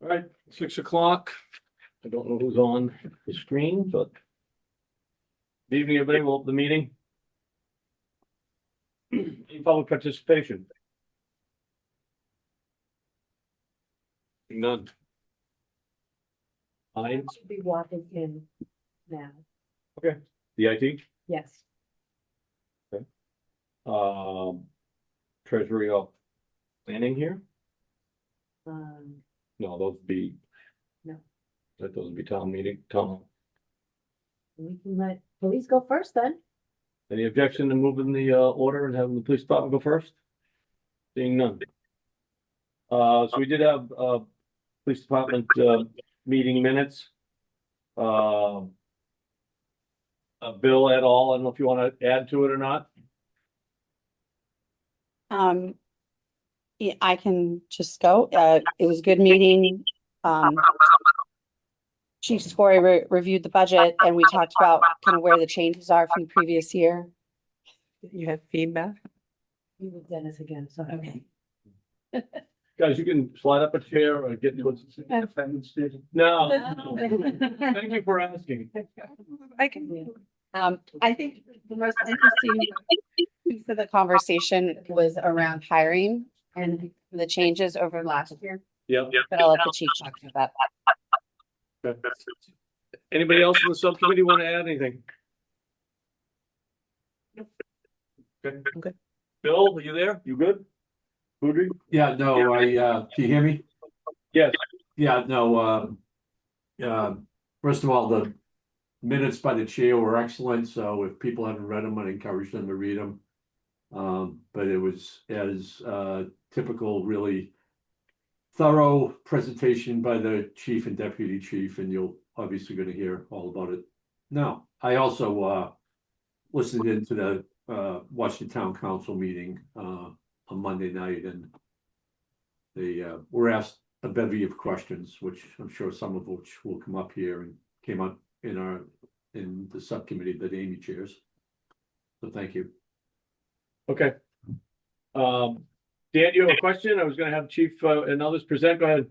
All right, 6 o'clock. I don't know who's on the screen, but. Good evening, everybody. We'll open the meeting. Any public participation? None. Fine. Should be walking in now. Okay. The IT? Yes. Treasury of planning here? Um, No, those would be. No. Those would be town meeting, town. we can let police go first then. Any objection to moving the order and having the police department go first? Seeing none. So we did have police department meeting minutes. Bill et al. I don't know if you want to add to it or not. Yeah, I can just go. It was a good meeting. Chief Scory reviewed the budget and we talked about kind of where the changes are from the previous year. You have feedback? You with Dennis again, so. Okay. Guys, you can slide up a chair or get into it. No. Thank you for asking. I can. I think the most interesting piece of the conversation was around hiring and the changes over last year, Yeah. but I'll let the chief talk about that. Okay. Anybody else in the subcommittee want to add anything? Okay. Bill, are you there? You good? Woody? Yeah, no, can you hear me? Yes. Yeah, no, first of all, the minutes by the chair were excellent, so if people haven't read them, I'd encourage them to read them. But it was as typical, really thorough presentation by the chief and deputy chief, and you'll obviously going to hear all about it. Now, I also listened into the Washington Town Council meeting on Monday night, and they were asked a bevy of questions, which I'm sure some of which will come up here and came up in the subcommittee that Amy chairs. So thank you. Okay. Dan, you have a question? I was gonna have Chief and others present. Go ahead.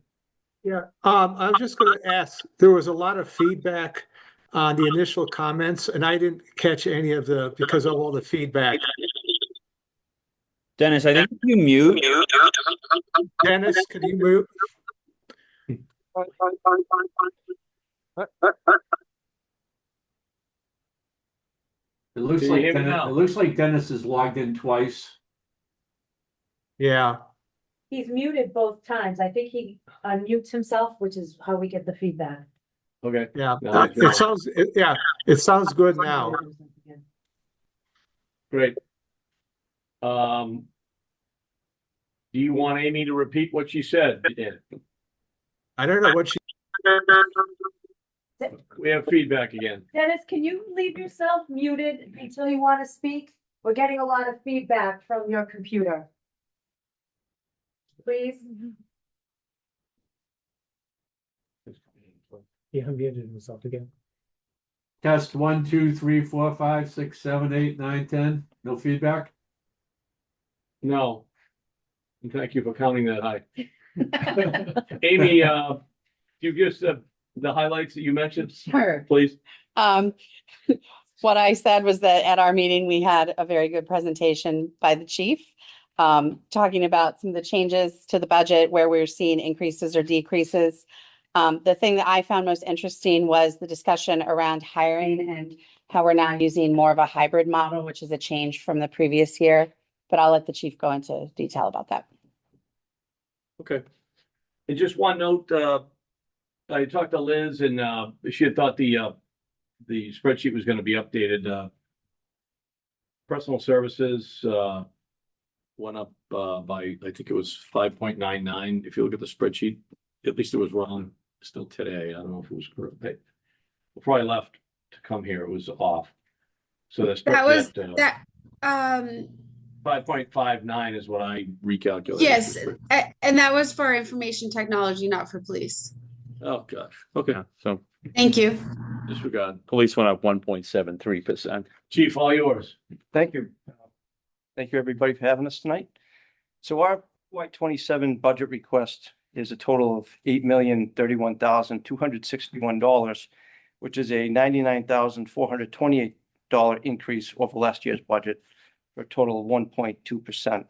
Yeah, I was just gonna ask, there was a lot of feedback on the initial comments, and I didn't catch any of because of all the feedback. Dennis, I think you mute. Dennis, can you mute? It looks Can you like hear me Dennis, now? it looks like Dennis is logged in twice. Yeah, He's muted both times. I think he unmutes himself, which is how we get the feedback. Okay. yeah, No, that's good. it sounds good now. Great. Do you want Amy to repeat what she said? Dan? I don't know what she, We have feedback again. Dennis, can you leave yourself muted until you want to speak? We're getting a lot of feedback from your computer. Please. he unmuted himself again. Test 1, 2, 3, 4, 5, 6, 7, 8, 9, 10. No feedback? No. And thank you for counting that high. Amy, you give us the highlights that you mentioned, Sure. please. What I said was that at our meeting, we had a very good presentation by the chief, talking about some of the changes to the budget where we're seeing increases or decreases. The thing that I found most interesting was the discussion around hiring and how we're now using more of a hybrid model, which is a change from the previous year. But I'll let the chief go into detail about that. Okay. And just one note, I talked to Liz and she had thought the spreadsheet was going to be updated. Personal services went up by, I think it was 5.99. If you look at the spreadsheet, at least it was wrong still today. I don't know if it was correct. Before I left to come here, it was off. So that's That was that 5.59 is what I recalculated. yes, and that was for information technology, not for police. Oh, gosh. Okay. Yeah, so Thank you. Disregard. police went up 1.73%. Chief, all yours. Thank you. Thank you, everybody, for having us tonight. So our FY 27 budget request is a total of $8,031,261, which is a $99,428 increase over last year's budget for a total of 1.2%.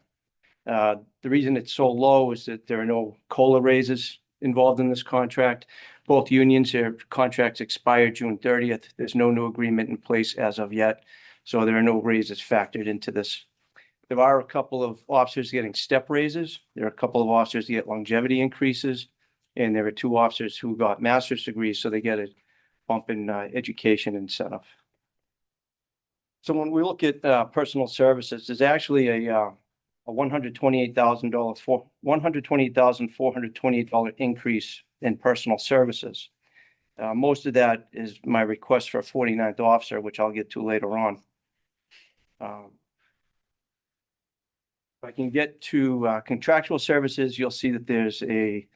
The reason it's so low is that there are no COLA raises involved in this contract. Both unions, their contracts expire June 30th. There's no new agreement in place as of yet, so there are no raises factored into this. There are a couple of officers getting step raises. There are a couple of officers that get longevity increases, and there are 2 officers who got master's degrees, so they get a bump in education incentive. So when we look at personal services, there's actually a $128,428 increase in personal services. Most of that is my request for a 49th officer, which I'll get to later on. If I can get to contractual services, you'll see that there's a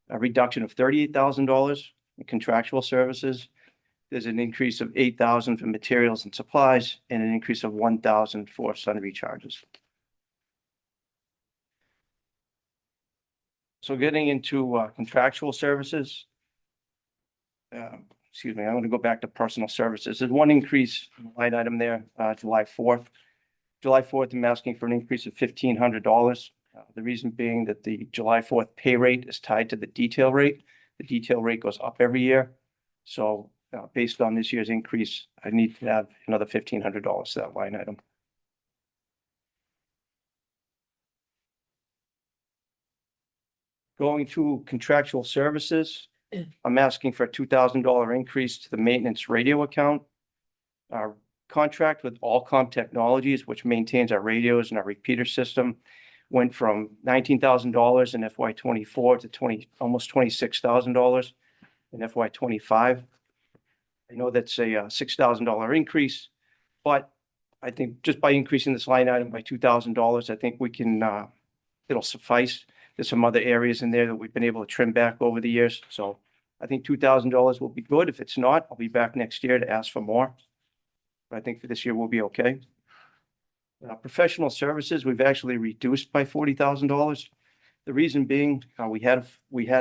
reduction of $38,000 in contractual services. There's an increase of $8,000 for materials and supplies, and an increase of $1,000 for sundry charges. So getting into contractual services, excuse me, I'm going to go back to personal services. There's one increase in the line item there, July 4th. July 4th, I'm asking for an increase of $1,500. The reason being that the July 4th pay rate is tied to the detail rate. The detail rate goes up every year. So based on this year's increase, I need to have another $1,500 to that line item. Going to contractual services, I'm asking for a $2,000 increase to the maintenance radio account. Our contract with Allcom Technologies, which maintains our radios and our repeater system, went from $19,000 in FY24 to almost $26,000 in FY25. I know that's a $6,000 increase, but I think just by increasing this line item by $2,000, I think we can, it'll suffice. There's some other areas in there that we've been able to trim back over the years. So I think $2,000 will be good. If it's not, I'll be back next year to ask for more. But I think for this year, we'll be okay. Professional services, we've actually reduced by $40,000. The reason being, we had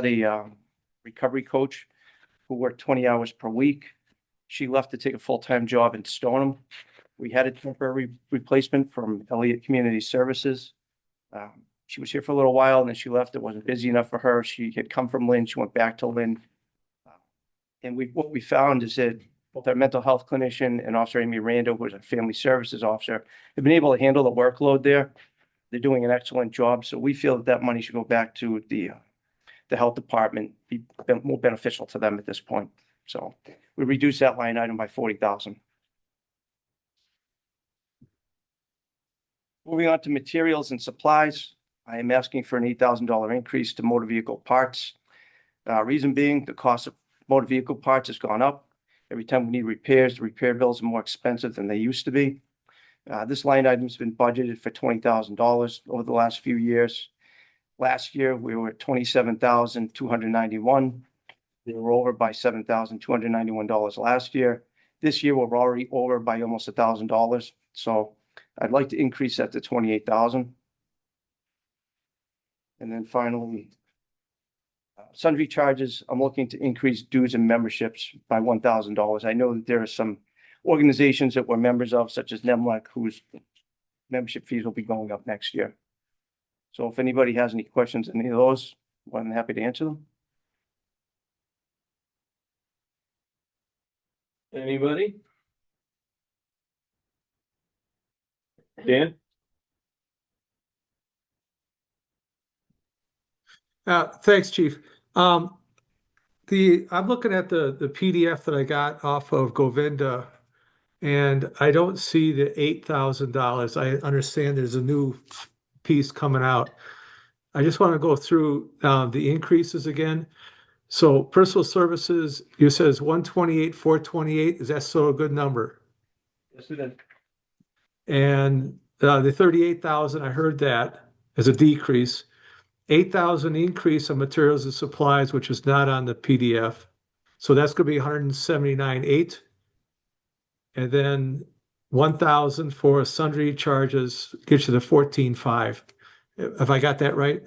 a recovery coach who worked 20 hours per week. She left to take a full-time job in Stoneham. We had a temporary replacement from Elliott Community Services. She was here for a little while and then she left. It wasn't busy enough for her. She had come from Lynn. She went back to Lynn. And what we found is that both our mental health clinician and Officer Amy Rando, who is a family services officer, have been able to handle the workload there. They're doing an excellent job. So we feel that that money should go back to the health department, be more beneficial to them at this point. So we reduced that line item by $40,000. Moving on to materials and supplies, I am asking for an $8,000 increase to motor vehicle parts. Reason being, the cost of motor vehicle parts has gone up. Every time we need repairs, the repair bills are more expensive than they used to be. This line item has been budgeted for $20,000 over the last few years. Last year, we were at $27,291. We were over by $7,291 last year. This year, we're already over by almost $1,000. So I'd like to increase that to $28,000. And then finally, sundry charges, I'm looking to increase dues and memberships by $1,000. I know that there are some organizations that we're members of, such as NEMLEC, whose membership fees will be going up next year. So if anybody has any questions on any of those, I'm happy to answer them. Anybody? Dan? Thanks, Chief. I'm looking at the PDF that I got off of Govinda, and I don't see the $8,000. I understand there's a new piece coming out. I just want to go through the increases again. So personal services, you says 128,428. Is that still a good number? Yes, it is. And the 38,000, I heard that as a decrease. 8,000 increase on materials and supplies, which is not on the PDF. So that's going to be 179,800. And then 1,000 for sundry charges gets you to 14,500. Have I got that right?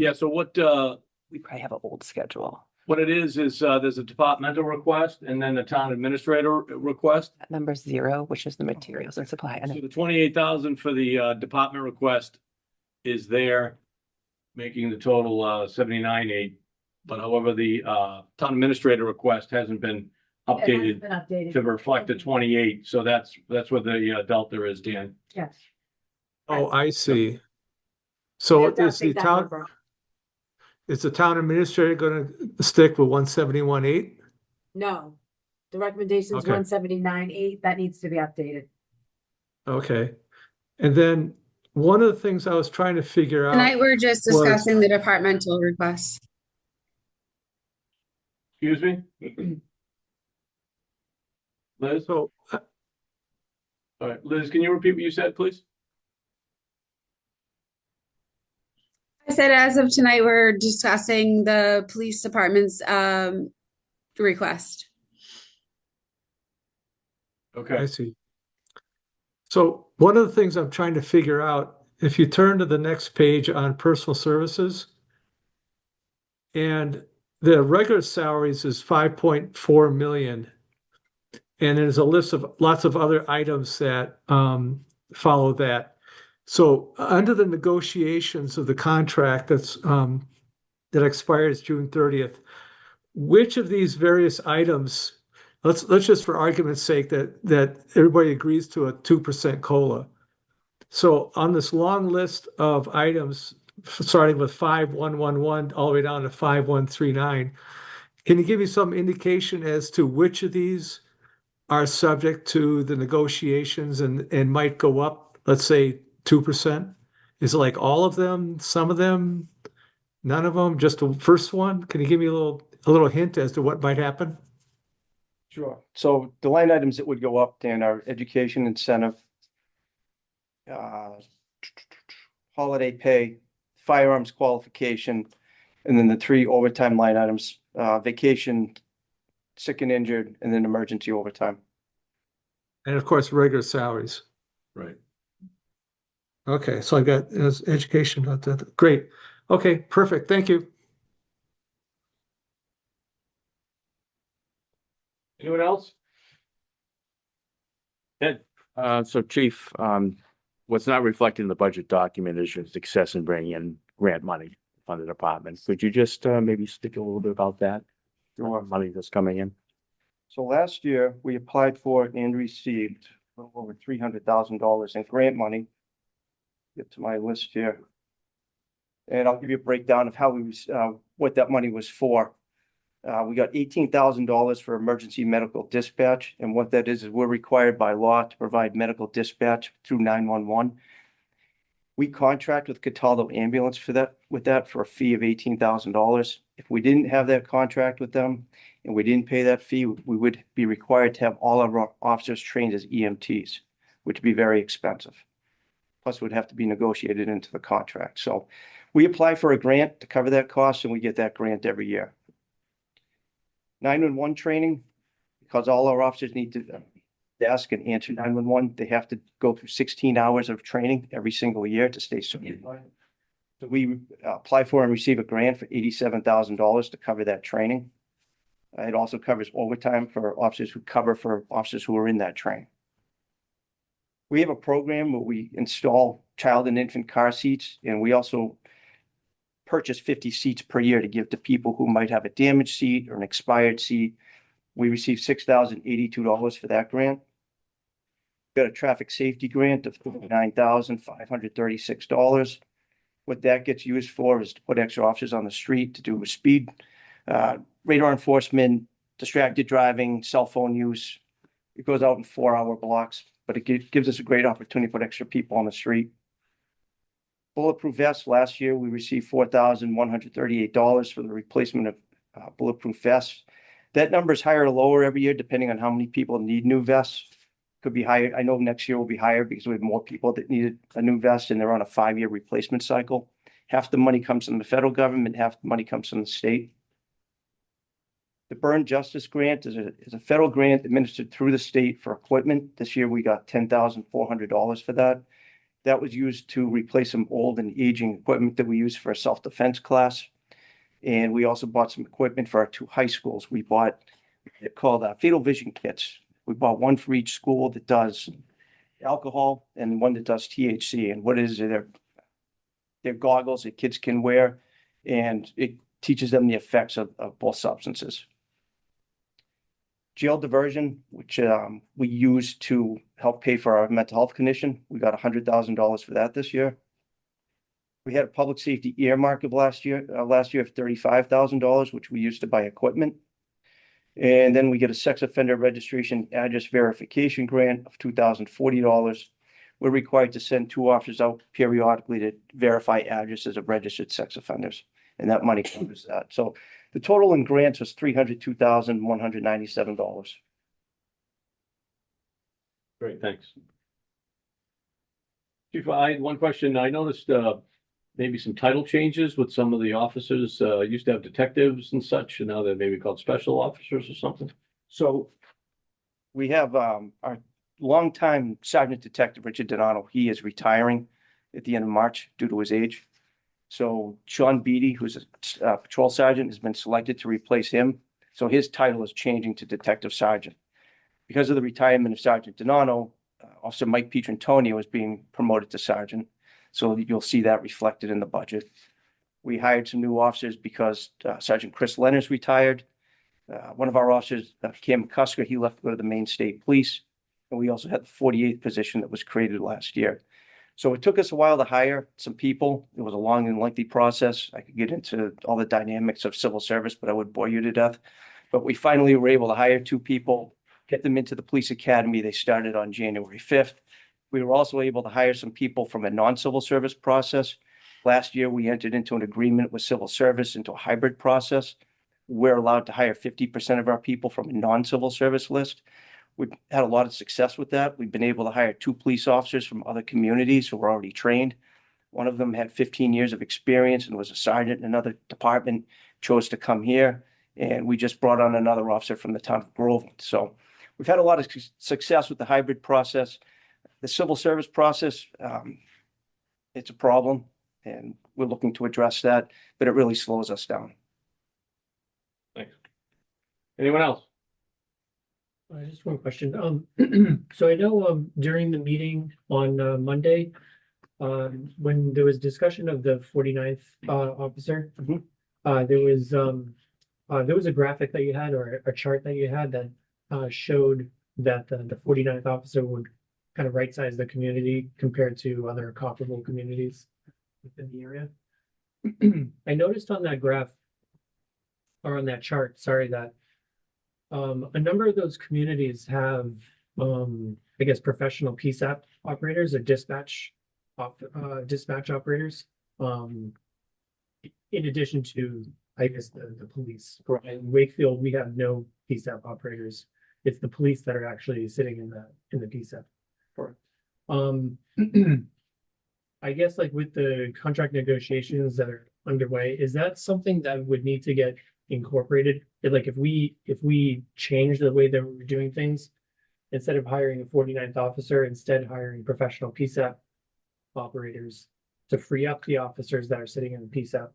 Yeah, so We probably have an old schedule. what it is, there's a departmental request and then a town administrator request. That number's 0, which is the materials and supply. And So the 28,000 for the department request is there, making the total 79,800. But however, the town administrator request hasn't been It hasn't updated been updated. to reflect the 28. So that's where the delta is, Dan. Yes. Oh, I see. We So have to is the update that town, number. is the town administrator gonna stick with 171,800? No, the recommendation is Okay. 179,800. That needs to be updated. Okay. And then one of the things I was trying to figure out. Tonight, we're just was- discussing the departmental requests. Excuse me? Liz? So, All right, Liz, can you repeat what you said, please? I said as of tonight, we're discussing the police department's request. Okay. I see. So one of the things I'm trying to figure out, if you turn to the next page on personal services, and the regular salaries is 5.4 million. And there's a list of lots of other items that follow that. So under the negotiations of the contract that expires June 30th, which of these various items, let's just for argument's sake that everybody agrees to a 2% COLA. So on this long list of items, starting with 5111 all the way down to 5139, can you give me some indication as to which of these are subject to the negotiations and might go up, let's say 2%? Is it like all of them, some of them, none of them, just the first one? Can you give me a little hint as to what might happen? Sure. So the line items that would go up then are education incentive, holiday pay, firearms qualification, and then the 3 overtime line items, vacation, sick and injured, and then emergency overtime. And of course, regular salaries. Right. Okay, so I got education. Great. Okay, perfect. Thank you. Anyone else? Ed? So Chief, what's not reflected in the budget document is your success in bringing in grant money from the department. Could you just maybe speak a little bit about that? More money that's coming in? So last year, we applied for and received over $300,000 in grant money. Get to my list here. And I'll give you a breakdown of how what that money was for. We got $18,000 for emergency medical dispatch, and what that is we're required by law to provide medical dispatch through 911. We contract with Cataldo Ambulance with that for a fee of $18,000. If we didn't have that contract with them and we didn't pay that fee, we would be required to have all of our officers trained as EMTs, which would be very expensive. Plus, it would have to be negotiated into the contract. So we apply for a grant to cover that cost, and we get that grant every year. 911 training, because all our officers need to desk and answer 911, they have to go through 16 hours of training every single year to stay certified. So we apply for and receive a grant for $87,000 to cover that training. It also covers overtime for officers who cover for officers who are in that training. We have a program where we install child and infant car seats, and we also purchase 50 seats per year to give to people who might have a damaged seat or an expired seat. We receive $6,082 for that grant. Got a traffic safety grant of $59,536. What that gets used for is to put extra officers on the street to do speed, radar enforcement, distracted driving, cell phone use. It goes out in 4-hour blocks, but it gives us a great opportunity to put extra people on the street. Bulletproof vests, last year we received $4,138 for the replacement of bulletproof vests. That number is higher or lower every year, depending on how many people need new vests. Could be higher. I know next year will be higher because we have more people that needed a new vest, and they're on a 5-year replacement cycle. Half the money comes from the federal government, half the money comes from the state. The Burn Justice Grant is a federal grant administered through the state for equipment. This year we got $10,400 for that. That was used to replace some old and aging equipment that we use for a self-defense class. And we also bought some equipment for our 2 high schools. We bought, they're called fetal vision kits. We bought one for each school that does alcohol and one that does THC. And what is it? They're goggles that kids can wear, and it teaches them the effects of both substances. Jail diversion, which we use to help pay for our mental health condition. We got $100,000 for that this year. We had a public safety earmark of last year of $35,000, which we used to buy equipment. And then we get a sex offender registration address verification grant of $2,040. We're required to send 2 officers out periodically to verify addresses of registered sex offenders, and that money covers that. So the total in grants was $302,197. Great, thanks. Chief, I had one question. I noticed maybe some title changes with some of the officers. Used to have detectives and such, and now they're maybe called special officers or something. So we have our longtime Sergeant Detective Richard Donato. He is retiring at the end of March due to his age. So Sean Beatty, who's a patrol sergeant, has been selected to replace him. So his title is changing to Detective Sergeant. Because of the retirement of Sergeant Donato, Officer Mike Pietrantonio is being promoted to sergeant. So you'll see that reflected in the budget. We hired some new officers because Sergeant Chris Leonard's retired. One of our officers, Cam McCusker, he left to go to the Maine State Police. And we also had the 48th position that was created last year. So it took us a while to hire some people. It was a long and lengthy process. I could get into all the dynamics of civil service, but I would bore you to death. But we finally were able to hire 2 people, get them into the police academy. They started on January 5th. We were also able to hire some people from a non-civil service process. Last year, we entered into an agreement with civil service into a hybrid process. We're allowed to hire 50% of our people from a non-civil service list. We've had a lot of success with that. We've been able to hire 2 police officers from other communities who were already trained. One of them had 15 years of experience and was a sergeant in another department, chose to come here. And we just brought on another officer from the town of Groveland. So we've had a lot of success with the hybrid process. The civil service process, it's a problem, and we're looking to address that, but it really slows us down. Thanks. Anyone else? Just one question. So I know during the meeting on Monday, when there was discussion of the 49th officer, there was a graphic that you had or a chart that you had that showed that the 49th officer would kind of right size the community compared to other comparable communities within the area. I noticed on that graph or on that chart, sorry, that a number of those communities have, I guess, professional PSAP operators or dispatch operators. In addition to, I guess, the police. In Wakefield, we have no PSAP operators. It's the police that are actually sitting in the PSAP. I guess like with the contract negotiations that are underway, is that something that would need to get incorporated? Like if we change the way that we're doing things, instead of hiring a 49th officer, instead hiring professional PSAP operators to free up the officers that are sitting in the PSAP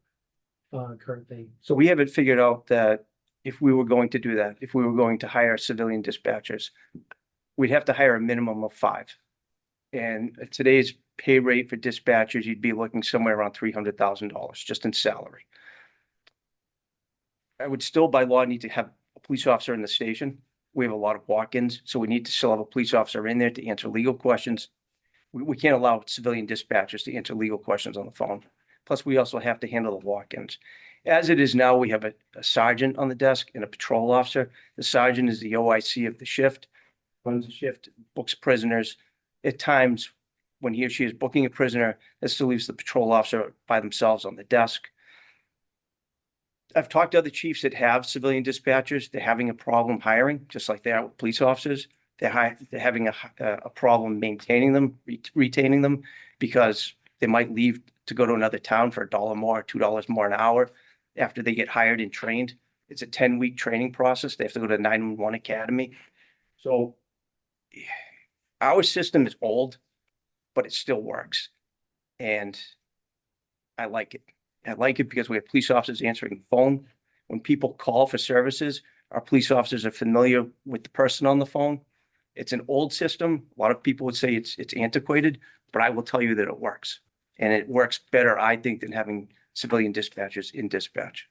currently. So we haven't figured out that if we were going to do that, if we were going to hire civilian dispatchers, we'd have to hire a minimum of 5. And at today's pay rate for dispatchers, you'd be looking somewhere around $300,000 just in salary. I would still by law need to have a police officer in the station. We have a lot of walk-ins, so we need to still have a police officer in there to answer legal questions. We can't allow civilian dispatchers to answer legal questions on the phone. Plus, we also have to handle the walk-ins. As it is now, we have a sergeant on the desk and a patrol officer. The sergeant is the OIC of the shift, runs the shift, books prisoners. At times, when he or she is booking a prisoner, that still leaves the patrol officer by themselves on the desk. I've talked to other chiefs that have civilian dispatchers. They're having a problem hiring, just like they are with police officers. They're having a problem maintaining them, retaining them, because they might leave to go to another town for $1 more, $2 more an hour after they get hired and trained. It's a 10-week training process. They have to go to 911 Academy. So our system is old, but it still works. And I like it. I like it because we have police officers answering the phone. When people call for services, our police officers are familiar with the person on the phone. It's an old system. A lot of people would say it's antiquated, but I will tell you that it works. And it works better, I think, than having civilian dispatchers in dispatch.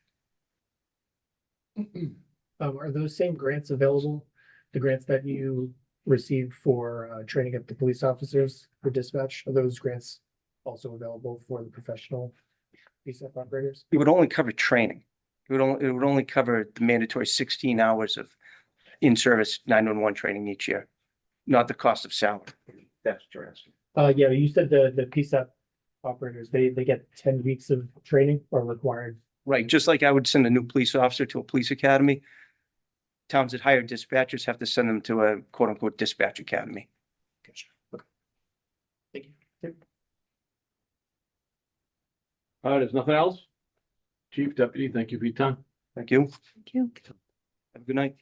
Are those same grants available? The grants that you received for training up the police officers for dispatch, are those grants also available for the professional PSAP operators? It would only cover training. It would only cover the mandatory 16 hours of in-service 911 training each year, not the cost of salary. That's what you're asking. Yeah, you said the PSAP operators, they get 10 weeks of training or required. Right, just like I would send a new police officer to a police academy, towns that hire dispatchers have to send them to a quote-unquote dispatch academy. Thank you. All right, there's nothing else? Chief, Deputy, thank you for your time. Thank you. Thank you. Have a good night.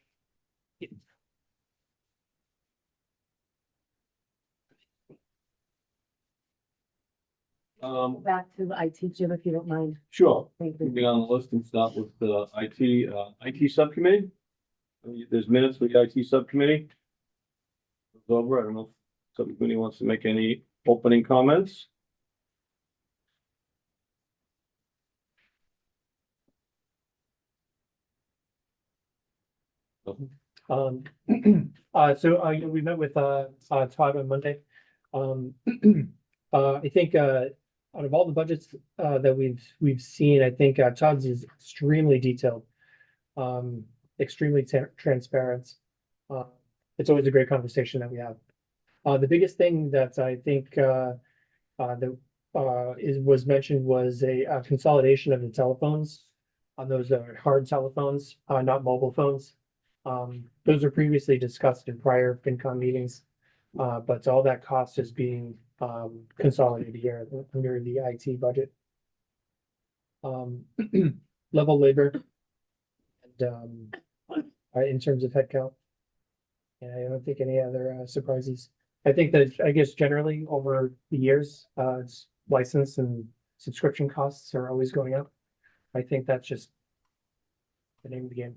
Back to the IT, Jim, if you don't mind. Sure. Thank you. Moving on the list and start with the IT subcommittee. There's minutes for the IT subcommittee. It's over. I don't know if subcommittee wants to make any opening comments. We met with Todd on Monday. I think out of all the budgets that we've seen, I think Todd's is extremely detailed, extremely transparent. It's always a great conversation that we have. The biggest thing that I think was mentioned was a consolidation of the telephones on those hard telephones, not mobile phones. Those were previously discussed in prior FinCom meetings, but all that cost is being consolidated here under the IT budget. Level labor and in terms of headcount. And I don't think any other surprises. I think that, I guess generally over the years, license and subscription costs are always going up. I think that's just the name of the game.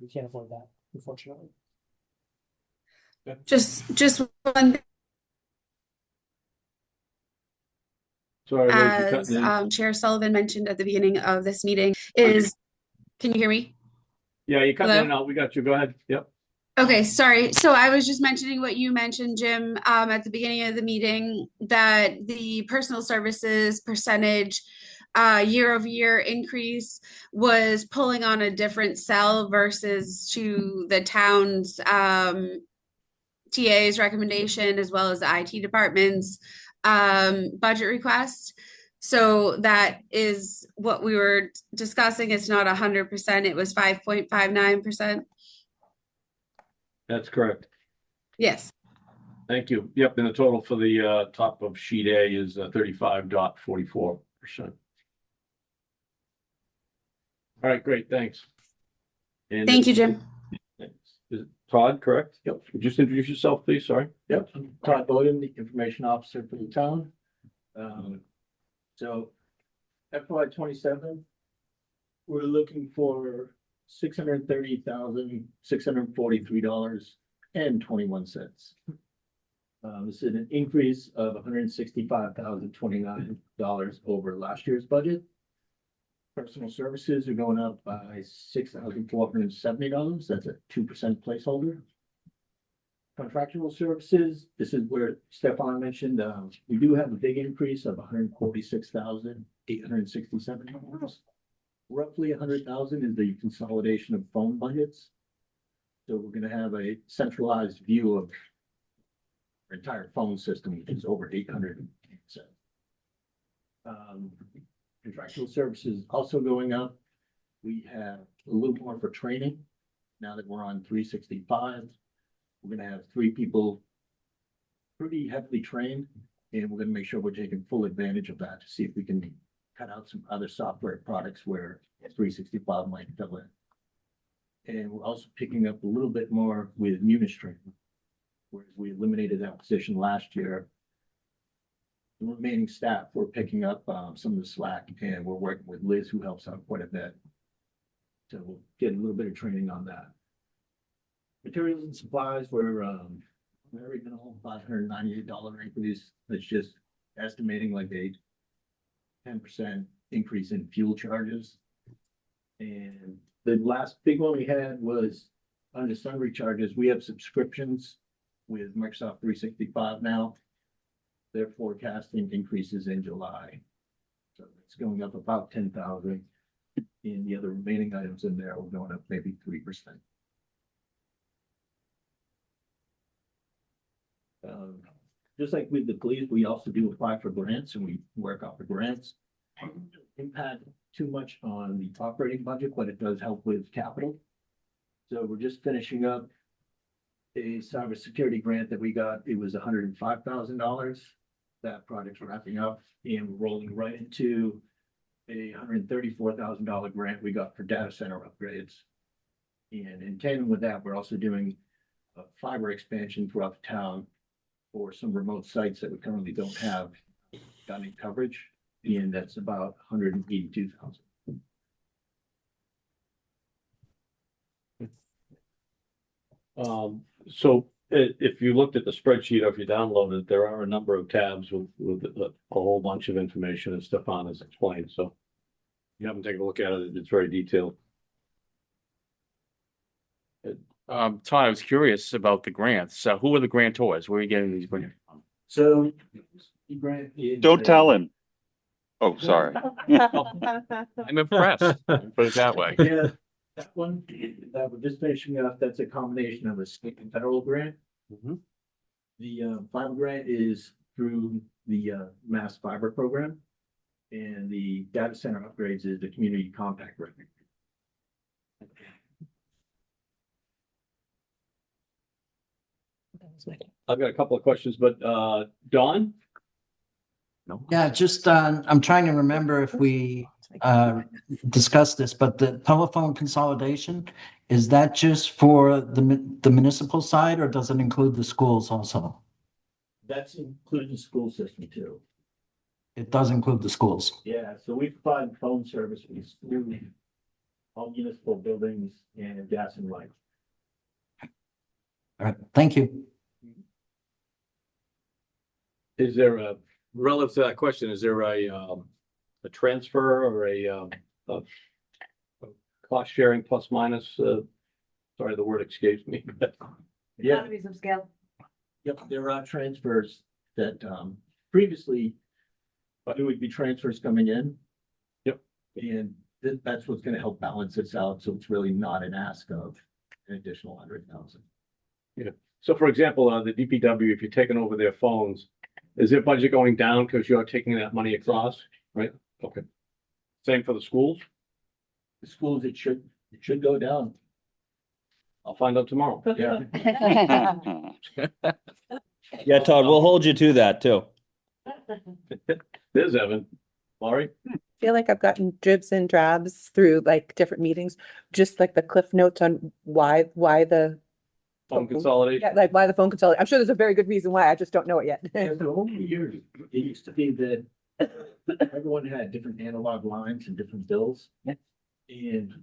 We can't afford that, unfortunately. Just one, Sorry, Liz, you're as cutting in. Chair Sullivan mentioned at the beginning of this meeting, is, can you hear me? Yeah, you're cutting Hello? in and out. We got you. Go ahead. Yep. Okay, sorry. So I was just mentioning what you mentioned, Jim, at the beginning of the meeting, that the personal services percentage year-over-year increase was pulling on a different cell versus to the town's TA's recommendation, as well as the IT department's budget request. So that is what we were discussing. It's not 100%. It was 5.59%. That's correct. Yes. Thank you. Yep, and the total for the top of sheet A is 35.44%. All right, great, thanks. And Thank you, Jim. Thanks. Is it Todd, correct? Yep. Just introduce yourself, please. Sorry. Yep, I'm Todd Bowden, the information officer for the town. So FY 27, we're looking for $630,643.21. This is an increase of $165,029 over last year's budget. Personal services are going up by $6,470. That's a 2% placeholder. Contractual services, this is where Stefan mentioned, we do have a big increase of $146,867. Roughly $100,000 is the consolidation of phone budgets. So we're gonna have a centralized view of our entire phone system, which is over 800. Contractual services also going up. We have a little more for training. Now that we're on 365, we're gonna have 3 people pretty heavily trained, and we're gonna make sure we're taking full advantage of that to see if we can cut out some other software products where 365 might fill in. And we're also picking up a little bit more with Munis training, whereas we eliminated that position last year. The remaining staff, we're picking up some of the slack, and we're working with Liz, who helps out quite a bit. So we'll get a little bit of training on that. Materials and supplies were very minimal, $598 increase. That's just estimating like a 10% increase in fuel charges. And the last big one we had was under sundry charges. We have subscriptions with Microsoft 365 now. They're forecasting increases in July. So it's going up about 10,000. And the other remaining items in there will going up maybe 3%. Just like with the police, we also do apply for grants, and we work off the grants. Impact too much on the operating budget, but it does help with capital. So we're just finishing up a cybersecurity grant that we got. It was $105,000. That project's wrapping up, and we're rolling right into a $134,000 grant we got for data center upgrades. And in tandem with that, we're also doing a fiber expansion throughout the town for some remote sites that we currently don't have got any coverage, and that's about $182,000. So if you looked at the spreadsheet or if you downloaded it, there are a number of tabs with a whole bunch of information, as Stefan has explained. So you haven't taken a look at it. It's very detailed. Todd, I was curious about the grants. Who are the grantors? Where are you getting these grants from? So the grant is Don't tell him. Oh, sorry. I'm impressed. Put it that way. Yeah, that one, that we're just finishing up, that's a combination of a state and federal grant. Mhm. The fiber grant is through the Mass Fiber Program. And the data center upgrades is the community compact grant. I've got a couple of questions, but Dawn? No. Yeah, just, I'm trying to remember if we discussed this, but the telephone consolidation, is that just for the municipal side, or does it include the schools also? That's including the school system too. It does include the schools. Yeah, so we provide phone services through all municipal buildings and gas and light. All right, thank you. Is there a, relative to that question, is there a transfer or a cost sharing plus minus? Sorry, the word escapes me. Yeah, Economies of scale. yep, there are transfers that previously there would be transfers coming in. Yep. And that's what's gonna help balance this out, so it's really not an ask of an additional 100,000. Yeah. So for example, the DPW, if you're taking over their phones, is their budget going down because you're taking that money across, right? Okay. Same for the schools? The schools, it should go down. I'll find out tomorrow. Yeah. Yeah, Todd, we'll hold you to that too. There's Evan. Laurie? I feel like I've gotten dribs and drabs through like different meetings, just like the cliff notes on why the Phone consolidation? yeah, like why the phone consolidation. I'm sure there's a very good reason why. I just don't know it yet. Yeah, so over the years, it used to be that everyone had different analog lines and different bills. And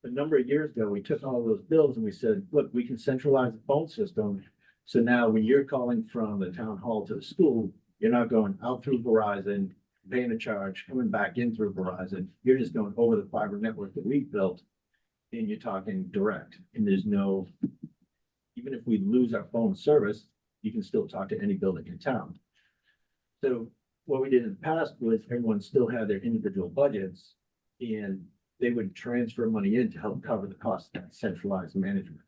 a number of years ago, we took all those bills and we said, look, we can centralize the phone system. So now when you're calling from the town hall to the school, you're not going out through Verizon, paying a charge, coming back in through Verizon. You're just going over the fiber network that we built. And you're talking direct, and there's no, even if we lose our phone service, you can still talk to any building in town. So what we did in the past was everyone still had their individual budgets, and they would transfer money in to help cover the cost of that centralized management.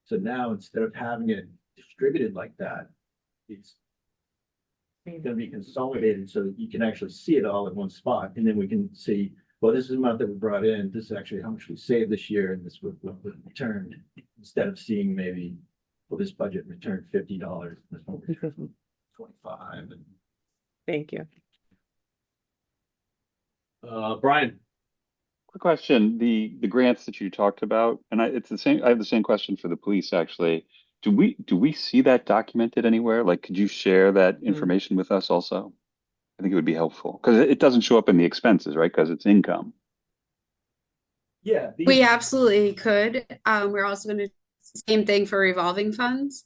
So now, instead of having it distributed like that, it's gonna be consolidated so that you can actually see it all in one spot, and then we can see, well, this is the amount that we brought in, this is actually how much we saved this year, and this would returned, instead of seeing maybe, well, this budget returned $50, this one returned 25, and Thank you. Brian? Quick question, the grants that you talked about, and it's the same, I have the same question for the police, actually. Do we see that documented anywhere? Like, could you share that information with us also? I think it would be helpful because it doesn't show up in the expenses, right? Because it's income. Yeah. We absolutely could. We're also going to same thing for revolving funds.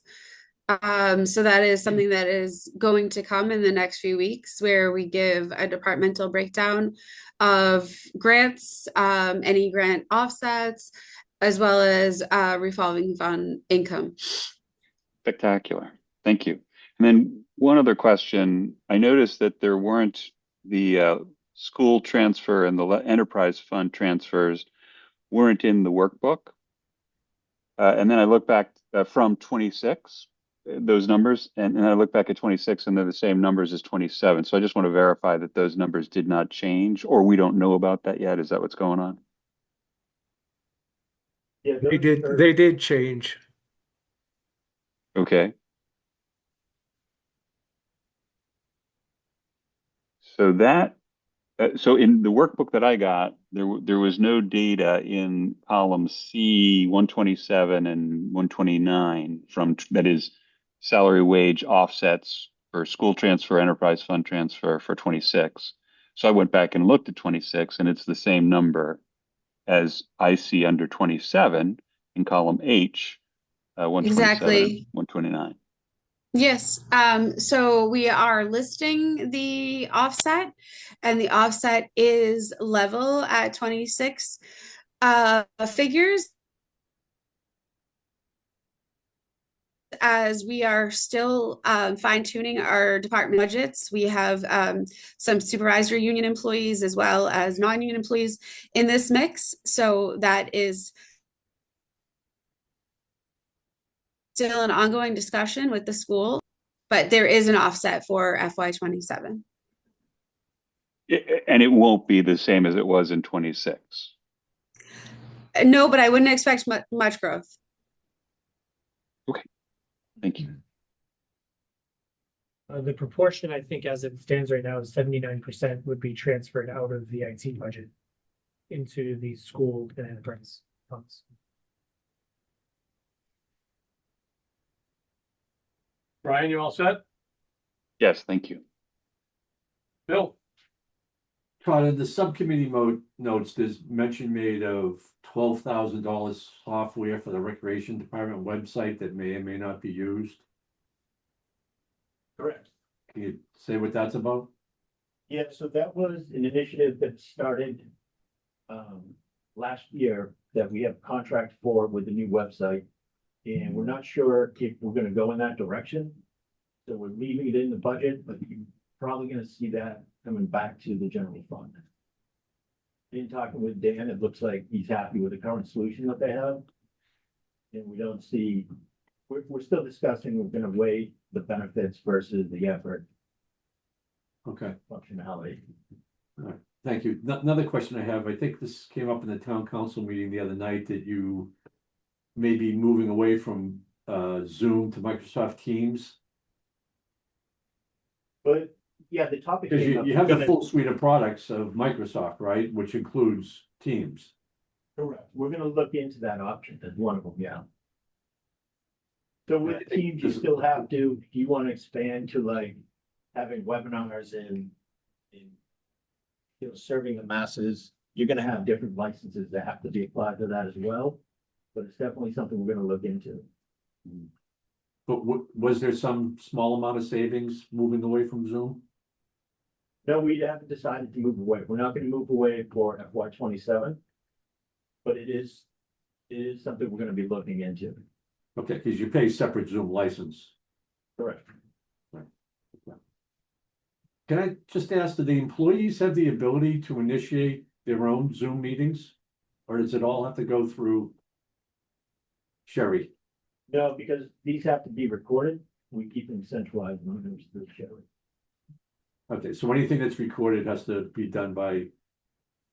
So that is something that is going to come in the next few weeks where we give a departmental breakdown of grants, any grant offsets, as well as revolving fund income. Spectacular. Thank you. And then one other question. I noticed that there weren't the school transfer and the enterprise fund transfers weren't in the workbook. And then I look back from 26, those numbers, and then I look back at 26 and they're the same numbers as 27. So I just want to verify that those numbers did not change, or we don't know about that yet. Is that what's going on? Yeah, They did change. Okay. So that, so in the workbook that I got, there was no data in column C 127 and 129 from, that is salary wage offsets for school transfer, enterprise fund transfer for 26. So I went back and looked at 26 and it's the same number as I see under 27 in column H, 127 and Exactly. 129. Yes. So we are listing the offset, and the offset is level at 26 figures, as we are still fine tuning our department budgets. We have some supervisory union employees as well as non-union employees in this mix. So that is still an ongoing discussion with the school, but there is an offset for FY27. And it won't be the same as it was in 26. No, but I wouldn't expect much growth. Okay, thank you. The proportion, I think, as it stands right now, is 79% would be transferred out of the IT budget into the school and enterprise funds. Brian, you all set? Yes, thank you. Bill? Todd, in the subcommittee notes, there's mention made of $12,000 software for the recreation department website that may or may not be used. Correct. Can you say what that's about? Yeah, so that was an initiative that started last year that we have contract for with the new website. And we're not sure if we're gonna go in that direction. So we're leaving it in the budget, but you're probably gonna see that coming back to the general fund. In talking with Dan, it looks like he's happy with the current solution that they have. And we don't see, we're still discussing, we're gonna weigh the benefits versus the effort. Okay. Functionality. All right. Thank you. Another question I have, I think this came up in the town council meeting the other night, that you may be moving away from Zoom to Microsoft Teams. But yeah, the topic. Because came up. you have the full suite of products of Microsoft, right, which includes Teams. Correct. We're gonna look into that option as one of them, yeah. So with the Teams, you still have to, if you wanna expand to like having webinars and you know, serving the masses, you're gonna have different licenses that have to be applied to that as well. But it's definitely something we're gonna look into. But was there some small amount of savings moving away from Zoom? No, we haven't decided to move away. We're not gonna move away for FY27. But it is something we're gonna be looking into. Okay, because you pay separate Zoom license. Correct. Can I just ask, do the employees have the ability to initiate their own Zoom meetings? Or does it all have to go through Sherry? No, because these have to be recorded. We keep them centralized when it comes to the show. Okay, so anything that's recorded has to be done by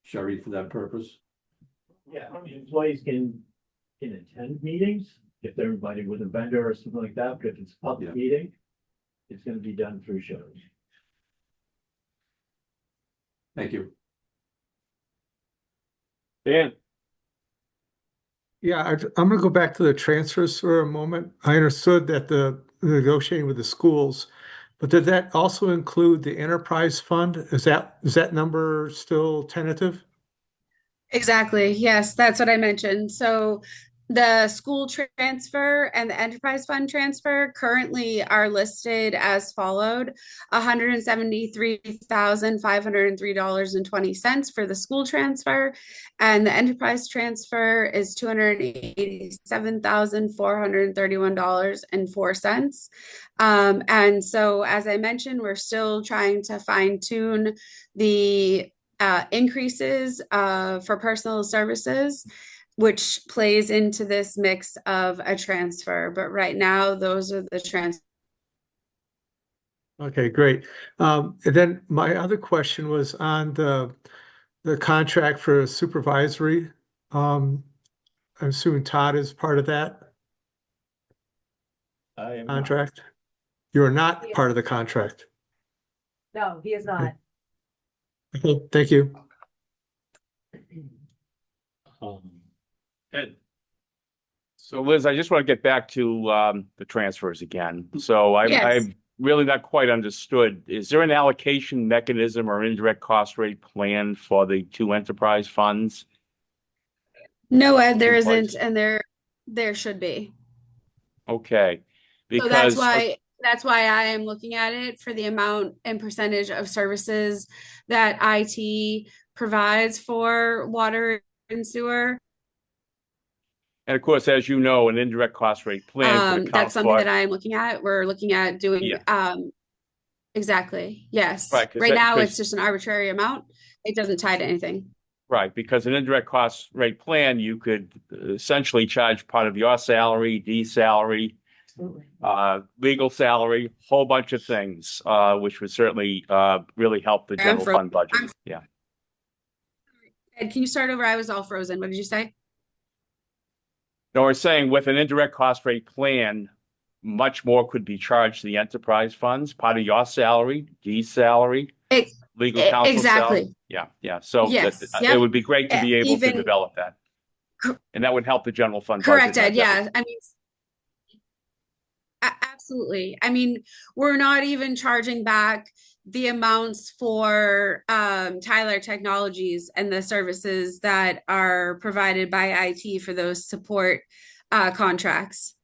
Sherry for that purpose? Yeah, I mean, employees can attend meetings if they're invited with a vendor or something like that, but if it's a public meeting, it's gonna be done through shows. Thank you. Dan? Yeah, I'm gonna go back to the transfers for a moment. I understood that the negotiating with the schools, but did that also include the enterprise fund? Is that number still tentative? Exactly. Yes, that's what I mentioned. So the school transfer and the enterprise fund transfer currently are listed as followed: $173,503.20 for the school transfer, and the enterprise transfer is $287,431.04. And so, as I mentioned, we're still trying to fine tune the increases for personal services, which plays into this mix of a transfer. But right now, those are the trans. Okay, great. And then my other question was on the contract for supervisory. I'm assuming Todd is part of that I am not. contract? You're not part of the contract. No, he is not. Okay, thank you. Ed, So Liz, I just want to get back to the transfers again. So Yes. I've really not quite understood. Is there an allocation mechanism or indirect cost rate plan for the two enterprise funds? No, Ed, there In place. isn't, and there should be. Okay, So that's because why I am looking at it for the amount and percentage of services that IT provides for water and sewer. and of course, as you know, an indirect cost rate plan could account That's something for that I am looking at. We're looking at doing Yeah. Exactly. Yes. Right, 'cause Right now, because- it's just an arbitrary amount. It doesn't tie to anything. Right, because an indirect cost rate plan, you could essentially charge part of your salary, D salary, legal salary, whole bunch of things, which would certainly really help the general fund budget. Yeah. Ed, can you start over? I was all frozen. What did you say? No, we're saying with an indirect cost rate plan, much more could be charged to the enterprise funds, part of your salary, D salary, legal counsel Exactly. salary. Yeah. So Yes, that, yep. it would be great to be able to Even- develop that. And that would help the general fund Correct, budget. Ed. Yeah. I mean, absolutely. I mean, we're not even charging back the amounts for Tyler Technologies and the services that are provided by IT for those support contracts.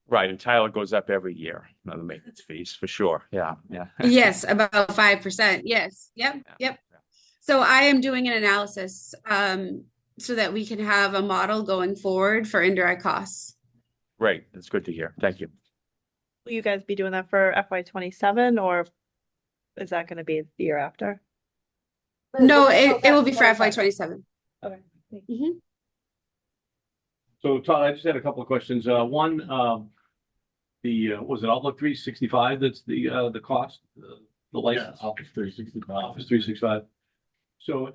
Right, and Tyler goes up every year, the maintenance fees, for sure. Yeah. Yes, about 5%. Yes. Yep. So I am doing an analysis so that we can have a model going forward for indirect costs. Great, that's good to hear. Thank you. Will you guys be doing that for FY27 or is that going to be the year after? No, it will be for FY27. Okay. so Todd, I just had a couple of questions. One, was it Outlook 365? That's the cost, the license? Office 365. Office 365. So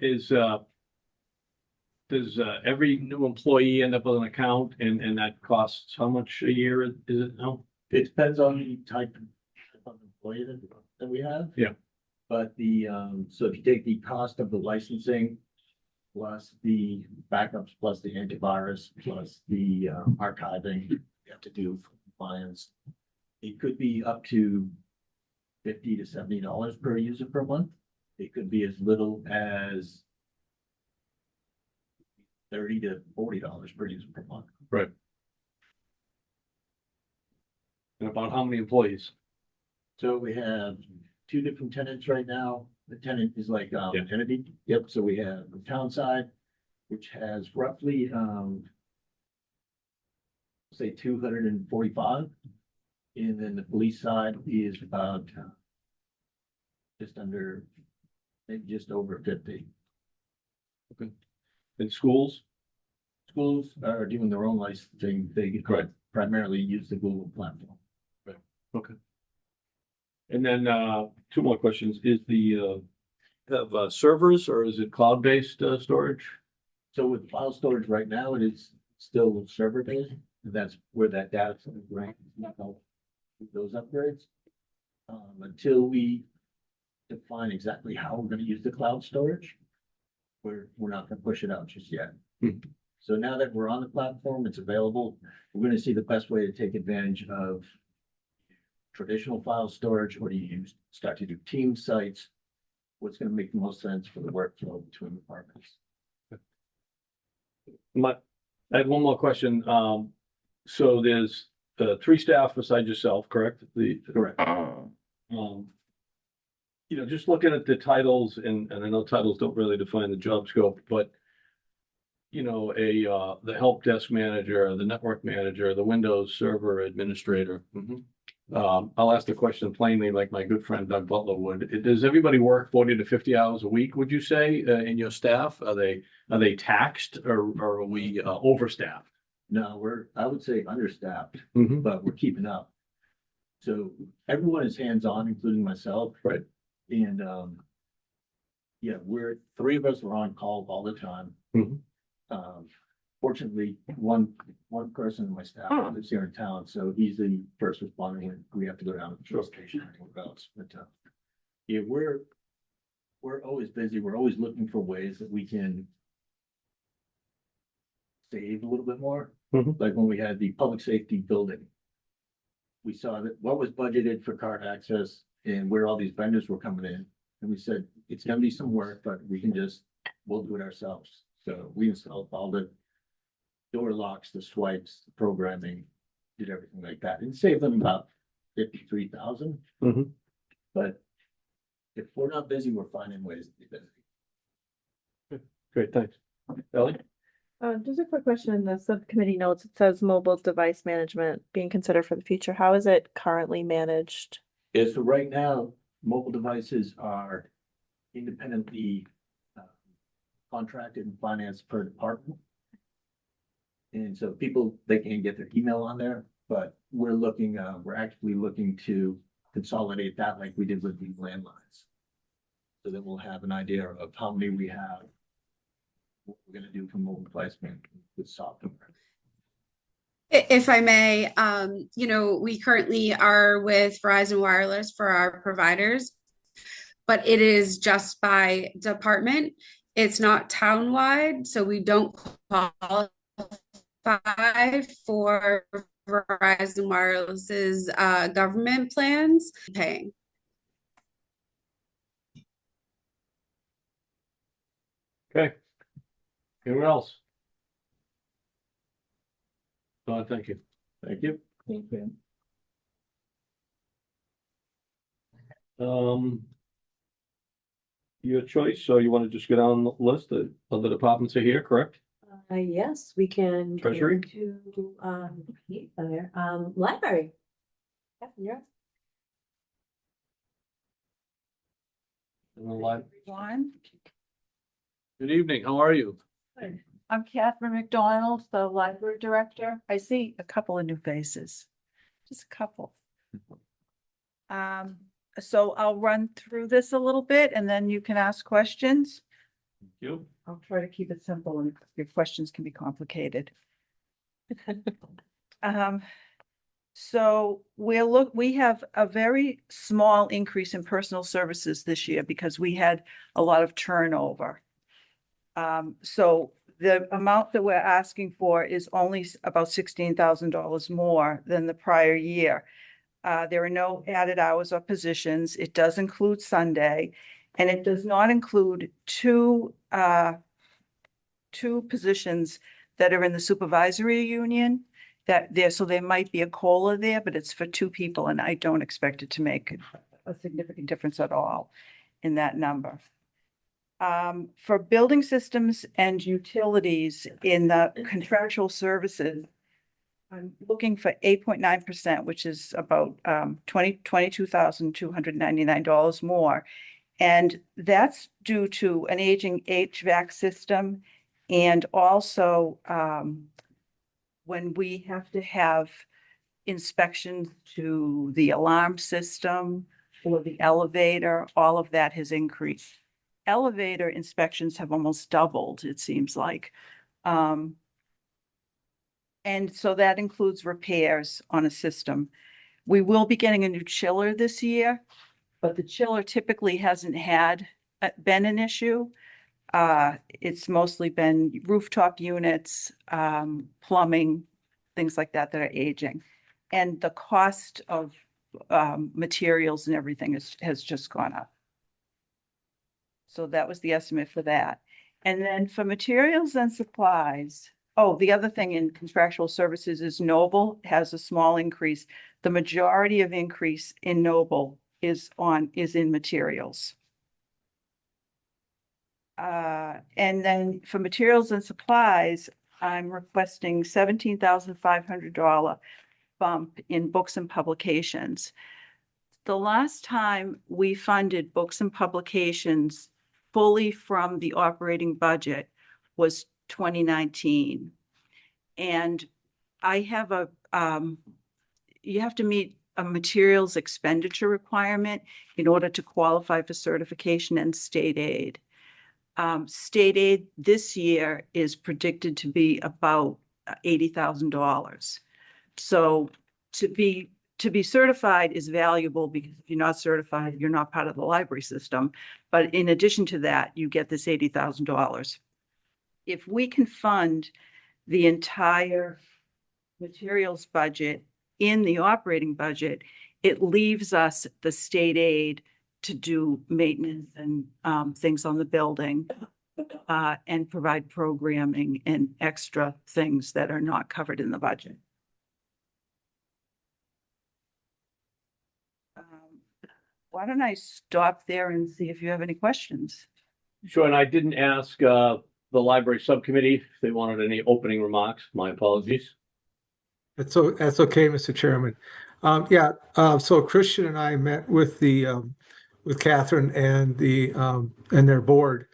does every new employee end up with an account and that costs how much a year is it now? It depends on the type of employee that we have. Yeah. But so if you take the cost of the licensing plus the backups, plus the antivirus, plus the archiving you have to do for compliance, it could be up to $50 to $70 per user per month. It could be as little as $30 to $40 per user per month. Right. And about how many employees? So we have two different tenants right now. The tenant is like entity. Yep. So we have the town side, which has roughly say 245. And then the police side is about just under, maybe just over 50. Okay. And schools? Schools are doing their own licensing. They primarily use the Google platform. Right. Okay. And then two more questions. Is the have servers or is it cloud-based storage? So with file storage right now, it is still server-based. And that's where that data center ranks. Those upgrades. Until we define exactly how we're going to use the cloud storage, we're not going to push it out just yet. So now that we're on the platform, it's available, we're gonna see the best way to take advantage of traditional file storage, or do you start to do team sites? What's gonna make the most sense for the workflow between departments? I have one more question. So there's three staff besides yourself, correct? Correct. You know, just looking at the titles, and I know titles don't really define the job scope, but you know, the help desk manager, the network manager, the Windows server administrator. I'll ask the question plainly, like my good friend Doug Butler would. Does everybody work 40 to 50 hours a week, would you say, in your staff? Are they taxed, or are we overstaffed? No, I would say understaffed, Mhm. but we're keeping up. So everyone is hands-on, including myself. Right. And, yeah, three of us are on call all the time. Mhm. Fortunately, one person in my staff lives here in town, so he's the first responder when we have to go down to the patrol station or anywhere else. But, yeah, we're always busy. We're always looking for ways that we can save a little bit more. Mhm. Like when we had the public safety building, we saw that what was budgeted for card access and where all these vendors were coming in. And we said, it's gonna be some work, but we'll do it ourselves. So we installed all the door locks, the swipes, the programming, did everything like that, and saved them about 53,000. Mhm. But if we're not busy, we're finding ways to be busy. Great, thanks. Ellie? Just a quick question. In the subcommittee notes, it says mobile device management being considered for the future. How is it currently managed? Yeah, so right now, mobile devices are independently contracted and financed per department. And so they can get their email on there, but we're actively looking to consolidate that like we did with the landlines. So that we'll have an idea of how many we have, what we're gonna do for mobile device management with software. If I may, you know, we currently are with Verizon Wireless for our providers, but it is just by department. It's not townwide, so we don't qualify for Verizon Wireless's government plans paying. Okay. Anyone else? Thank you. Thank you. Thank you. Your choice, so you want to just go down the list, the other departments are here, correct? Yes, we can. go Treasury? To, library. Yep, you're up. And the li- One, Good evening, how are you? I'm Catherine McDonald, the library director. I see a couple of new faces, just a couple. So I'll run through this a little bit and then you can ask questions. Thank you. I'll try to keep it simple and your questions can be complicated. So we have a very small increase in personal services this year because we had a lot of turnover. So the amount that we're asking for is only about $16,000 more than the prior year. There are no added hours or positions. It does include Sunday, and it does not include two positions that are in the supervisory union so there might be a COLA there, but it's for two people, and I don't expect it to make a significant difference at all in that number. For building systems and utilities in the contractual services, I'm looking for 8.9%, which is about $22,299 more. And that's due to an aging HVAC system and also when we have to have inspections to the alarm system or the elevator, all of that has increased. Elevator inspections have almost doubled, it seems like. And so that includes repairs on a system. We will be getting a new chiller this year, but the chiller typically hasn't been an issue. It's mostly been rooftop units, plumbing, things like that that are aging. And the cost of materials and everything has just gone up. So that was the estimate for that. And then for materials and supplies, oh, the other thing in contractual services is Noble has a small increase. The majority of increase in Noble is in materials. And then for materials and supplies, I'm requesting $17,500 bump in books and publications. The last time we funded books and publications fully from the operating budget was 2019. And I have you have to meet a materials expenditure requirement in order to qualify for certification and state aid. State aid this year is predicted to be about $80,000. So to be certified is valuable because if you're not certified, you're not part of the library system. But in addition to that, you get this $80,000. If we can fund the entire materials budget in the operating budget, it leaves us the state aid to do maintenance and things on the building and provide programming and extra things that are not covered in the budget. Why don't I stop there and see if you have any questions? Sure, and I didn't ask the library subcommittee if they wanted any opening remarks. My apologies. That's okay, Mr. Chairman. So Christian and I met with with Catherine and and their board.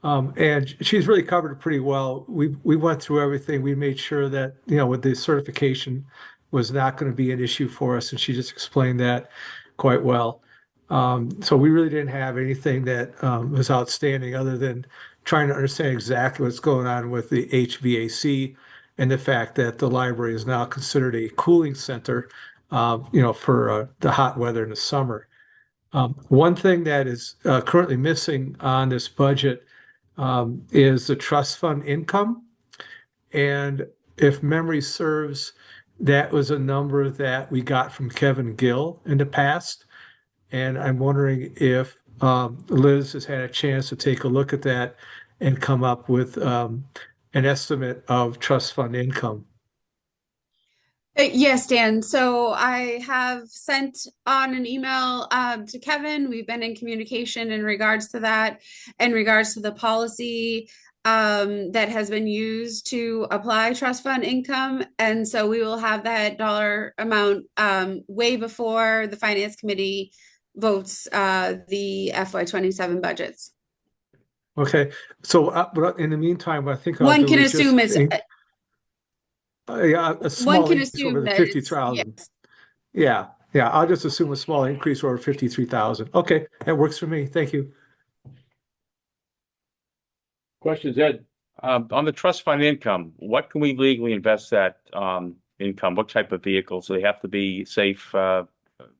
And she's really covered it pretty well. We went through everything. We made sure that, with the certification was not going to be an issue for us, and she just explained that quite well. So we really didn't have anything that was outstanding other than trying to understand exactly what's going on with the HVAC and the fact that the library is now considered a cooling center, for the hot weather in the summer. One thing that is currently missing on this budget is the trust fund income. And if memory serves, that was a number that we got from Kevin Gill in the past. And I'm wondering if Liz has had a chance to take a look at that and come up with an estimate of trust fund income. Yes, Dan. So I have sent on an email to Kevin. We've been in communication in regards to that, in regards to the policy that has been used to apply trust fund income. And so we will have that dollar amount way before the Finance Committee votes the FY27 budgets. Okay, so but in the meantime, I think One can assume it's a small one can increase over assume the that 50,000. yes. Yeah, I'll just assume a small increase over 53,000. Okay, that works for me. Thank you. Questions, Ed? On the trust fund income, what can we legally invest that income? What type of vehicles? Do they have to be safe,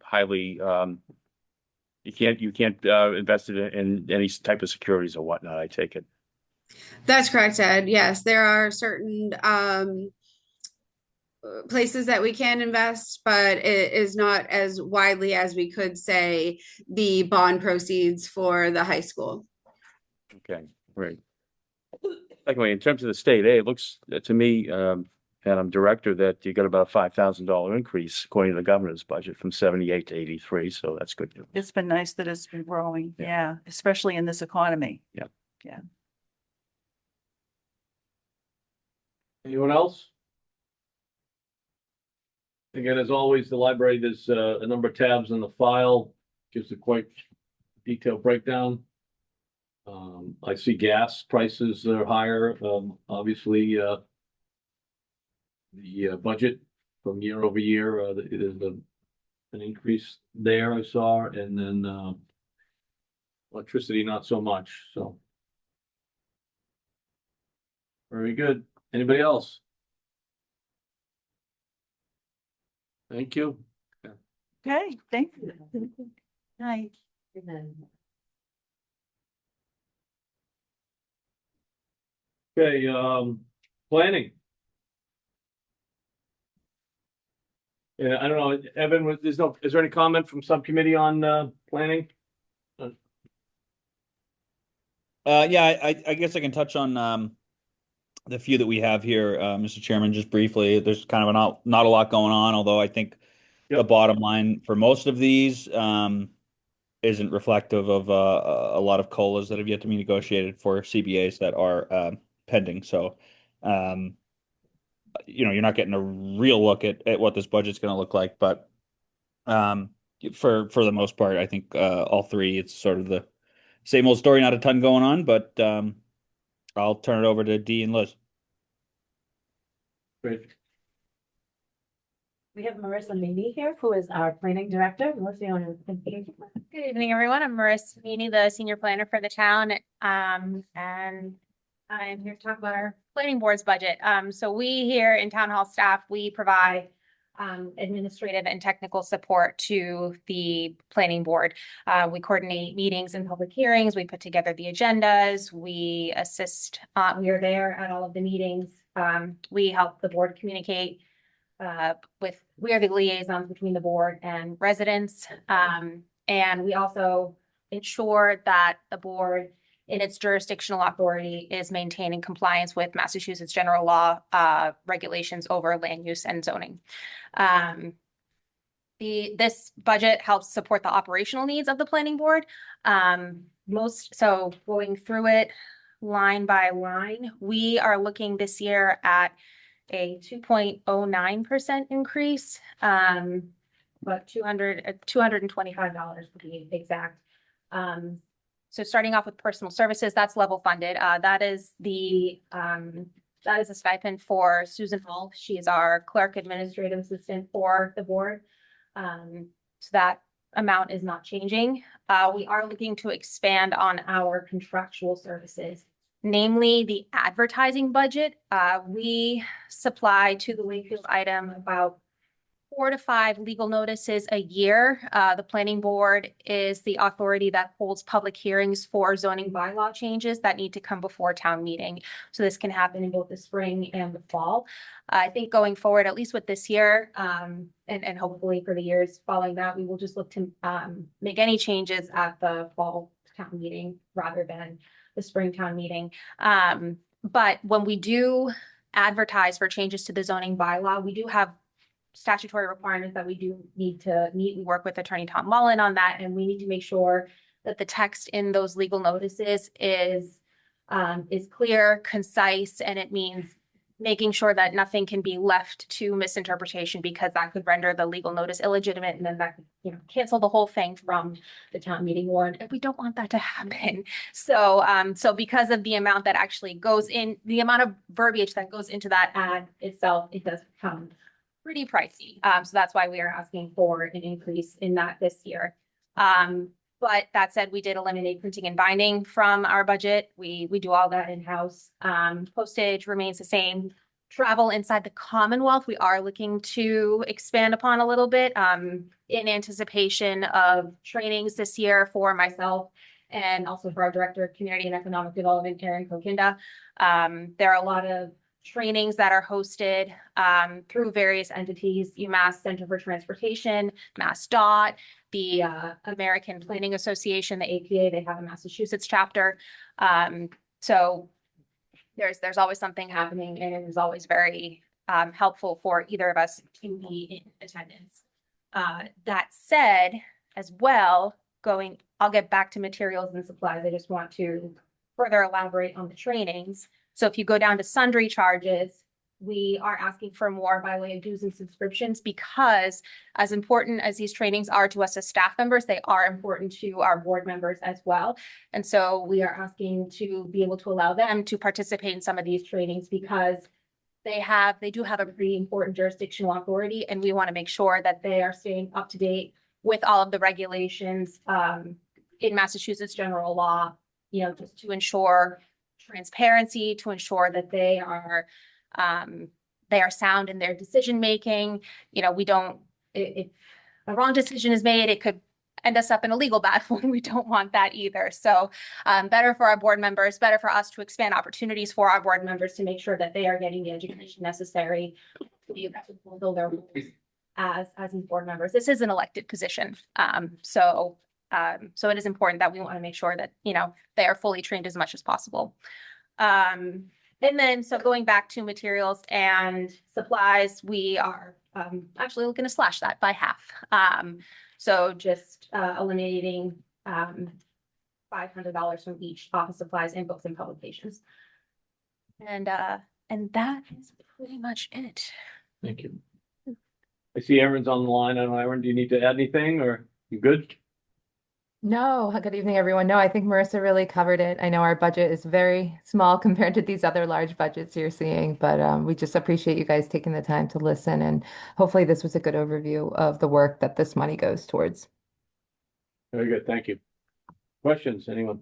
highly, you can't invest it in any type of securities or whatnot, I take it. That's correct, Ed. Yes, there are certain places that we can invest, but it is not as widely as we could say the bond proceeds for the high school. Okay, great. Anyway, in terms of the state aid, it looks to me, and I'm director, that you got about a $5,000 increase according to the governor's budget from 78 to 83. So that's good news. It's been nice that it's been growing. Yeah. Yeah, especially in this economy. Yeah. Yeah. Anyone else? Again, as always, the library, there's a number of tabs in the file, gives a quite detailed breakdown. I see gas prices are higher. Obviously, the budget from year over year, there's an increase there I saw, and then electricity not so much. So very good. Anybody else? Thank you. Okay, thank you. Night. Okay, planning. Yeah, I don't know, Evan, is there any comment from subcommittee on, planning? Yeah, I guess I can touch on the few that we have here, Mr. Chairman, just briefly. There's kind of not a lot going on, although I think the bottom line for most of these isn't reflective of a lot of COLAs that have yet to be negotiated for CBAs that are pending. So, you're not getting a real look at what this budget's going to look like, but for the most part, I think all three, it's sort of the same old story, not a ton going on, but I'll turn it over to Dee and Liz. Great. We have Marissa Meany here, who is our planning director. Melissa, you want to introduce yourself? Good evening, everyone. I'm Marissa Meany, the senior planner for the town. And I'm here to talk about our planning board's budget. So we here in town hall staff, we provide administrative and technical support to the planning board. We coordinate meetings and public hearings. We put together the agendas. We assist, we are there at all of the meetings. We help the board communicate we are the liaisons between the board and residents. And we also ensure that the board in its jurisdictional authority is maintaining compliance with Massachusetts general law regulations over land use and zoning. This budget helps support the operational needs of the planning board. So going through it line by line, we are looking this year at a 2.09% increase, but $225 to be exact. So starting off with personal services, that's level funded. That is a stipend for Susan Hall. She is our clerk administrative assistant for the board. So that amount is not changing. We are looking to expand on our contractual services, namely the advertising budget. We supply to the Wakefield item about 4 to 5 legal notices a year. The planning board is the authority that holds public hearings for zoning bylaw changes that need to come before town meeting. So this can happen in both the spring and the fall. I think going forward, at least with this year, and hopefully for the years following that, we will just look to make any changes at the fall town meeting rather than the spring town meeting. But when we do advertise for changes to the zoning bylaw, we do have statutory requirements that we do need to meet. We work with Attorney Tom Mullen on that, and we need to make sure that the text in those legal notices is clear, concise, and it means making sure that nothing can be left to misinterpretation, because that could render the legal notice illegitimate, and then that could, cancel the whole thing from the town meeting warrant. And we don't want that to happen. So, so because of the amount that actually goes in, the amount of verbiage that goes into that ad itself, it does become pretty pricey. So that's why we are asking for an increase in that this year. But that said, we did eliminate printing and binding from our budget. We do all that in-house. Postage remains the same. Travel inside the Commonwealth, we are looking to expand upon a little bit in anticipation of trainings this year for myself and also for our Director of Community and Economic Development, Karen Kokinda. There are a lot of trainings that are hosted through various entities, UMass Center for Transportation, MassDOT, the American Planning Association, the APA, they have a Massachusetts chapter. So there's always something happening, and it is always very helpful for either of us to be in attendance. That said, as well, I'll get back to materials and supplies. I just want to further elaborate on the trainings. So if you go down to sundry charges, we are asking for more by way of dues and subscriptions, because as important as these trainings are to us as staff members, they are important to our board members as well. And so we are asking to be able to allow them to participate in some of these trainings, because they do have a pretty important jurisdictional authority, and we want to make sure that they are staying up to date with all of the regulations in Massachusetts general law, just to ensure transparency, to ensure that they are sound in their decision making. If a wrong decision is made, it could end us up in a legal battle, and we don't want that either. So better for our board members, better for us to expand opportunities for our board members to make sure that they are getting the education necessary to be able to fulfill their roles as these board members. This is an elected position. So it is important that we want to make sure that, you know, they are fully trained as much as possible. And then, so going back to materials and supplies, we are actually looking to slash that by half. So just eliminating $500 from each office supplies and books and publications. And that is pretty much it. Thank you. I see Aaron's on the line. I don't know, Aaron, do you need to add anything or you good? No, good evening, everyone. No, I think Marissa really covered it. I know our budget is very small compared to these other large budgets you're seeing, but we just appreciate you guys taking the time to listen, and hopefully this was a good overview of the work that this money goes towards. Very good, thank you. Questions, anyone?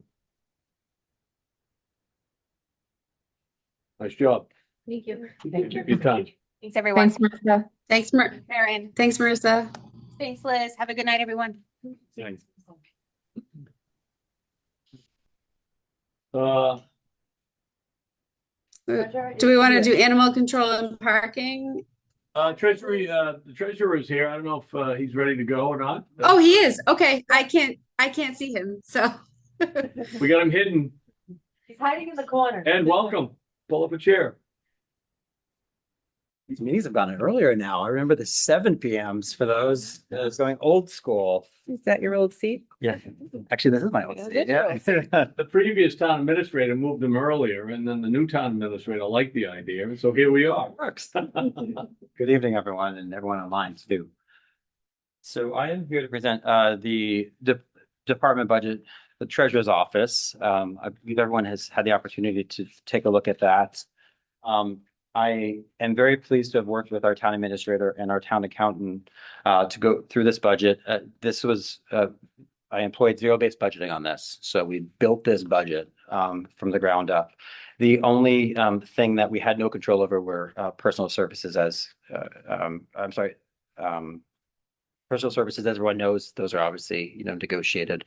Nice job. Thank you. Thank you for your time. Thanks, everyone. Thanks, Marissa. Thanks, Erin. Thanks, Marissa. Thanks, Liz. Have a good night, everyone. Thanks. Do we want to do animal control and parking? Treasury, the treasurer is here. I don't know if he's ready to go or not. Oh, he is. Okay. I can't see him. So We got him hidden. He's hiding in the corner. Ed, welcome. Pull up a chair. These meetings have gone earlier now. I remember the 7 p.m.s for those going old school. Is that your old seat? Yeah, actually, this is my old seat. Yeah. The previous town administrator moved him earlier, and then the new town administrator liked the idea, and so here we are. Works. Good evening, everyone, and everyone online too. So I am here to present the department budget, the treasurer's office. I believe everyone has had the opportunity to take a look at that. I am very pleased to have worked with our town administrator and our town accountant to go through this budget. I employed zero-based budgeting on this. So we built this budget from the ground up. The only thing that we had no control over were personal services personal services, as everyone knows, those are obviously, negotiated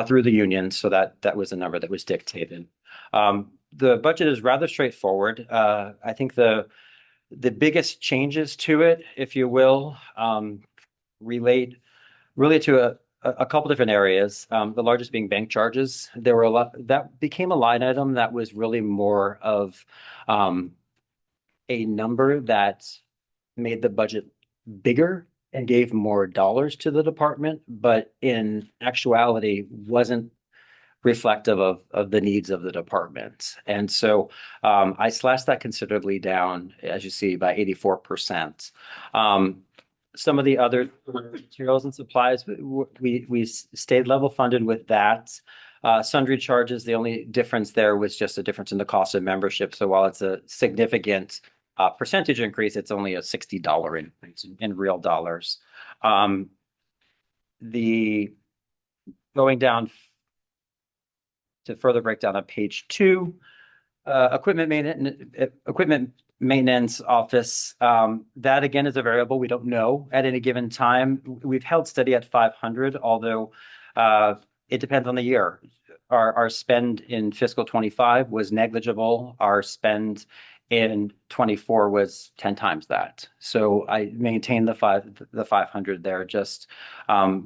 through the union. So that was a number that was dictated. The budget is rather straightforward. I think the biggest changes to it, if you will, relate really to a couple different areas. The largest being bank charges. There were a lot that became a line item that was really more of a number that made the budget bigger and gave more dollars to the department, but in actuality wasn't reflective of the needs of the department. And so I slashed that considerably down, as you see, by 84%. Some of the other materials and supplies, we stayed level funded with that. Sundry charges, the only difference there was just a difference in the cost of membership. So while it's a significant percentage increase, it's only a $60 increase in real dollars. Going down to further break down on page 2, equipment maintenance office. That again is a variable we don't know at any given time. We've held steady at 500, although it depends on the year. Our spend in fiscal 25 was negligible. Our spend in 24 was 10 times that. So I maintained the 500 there just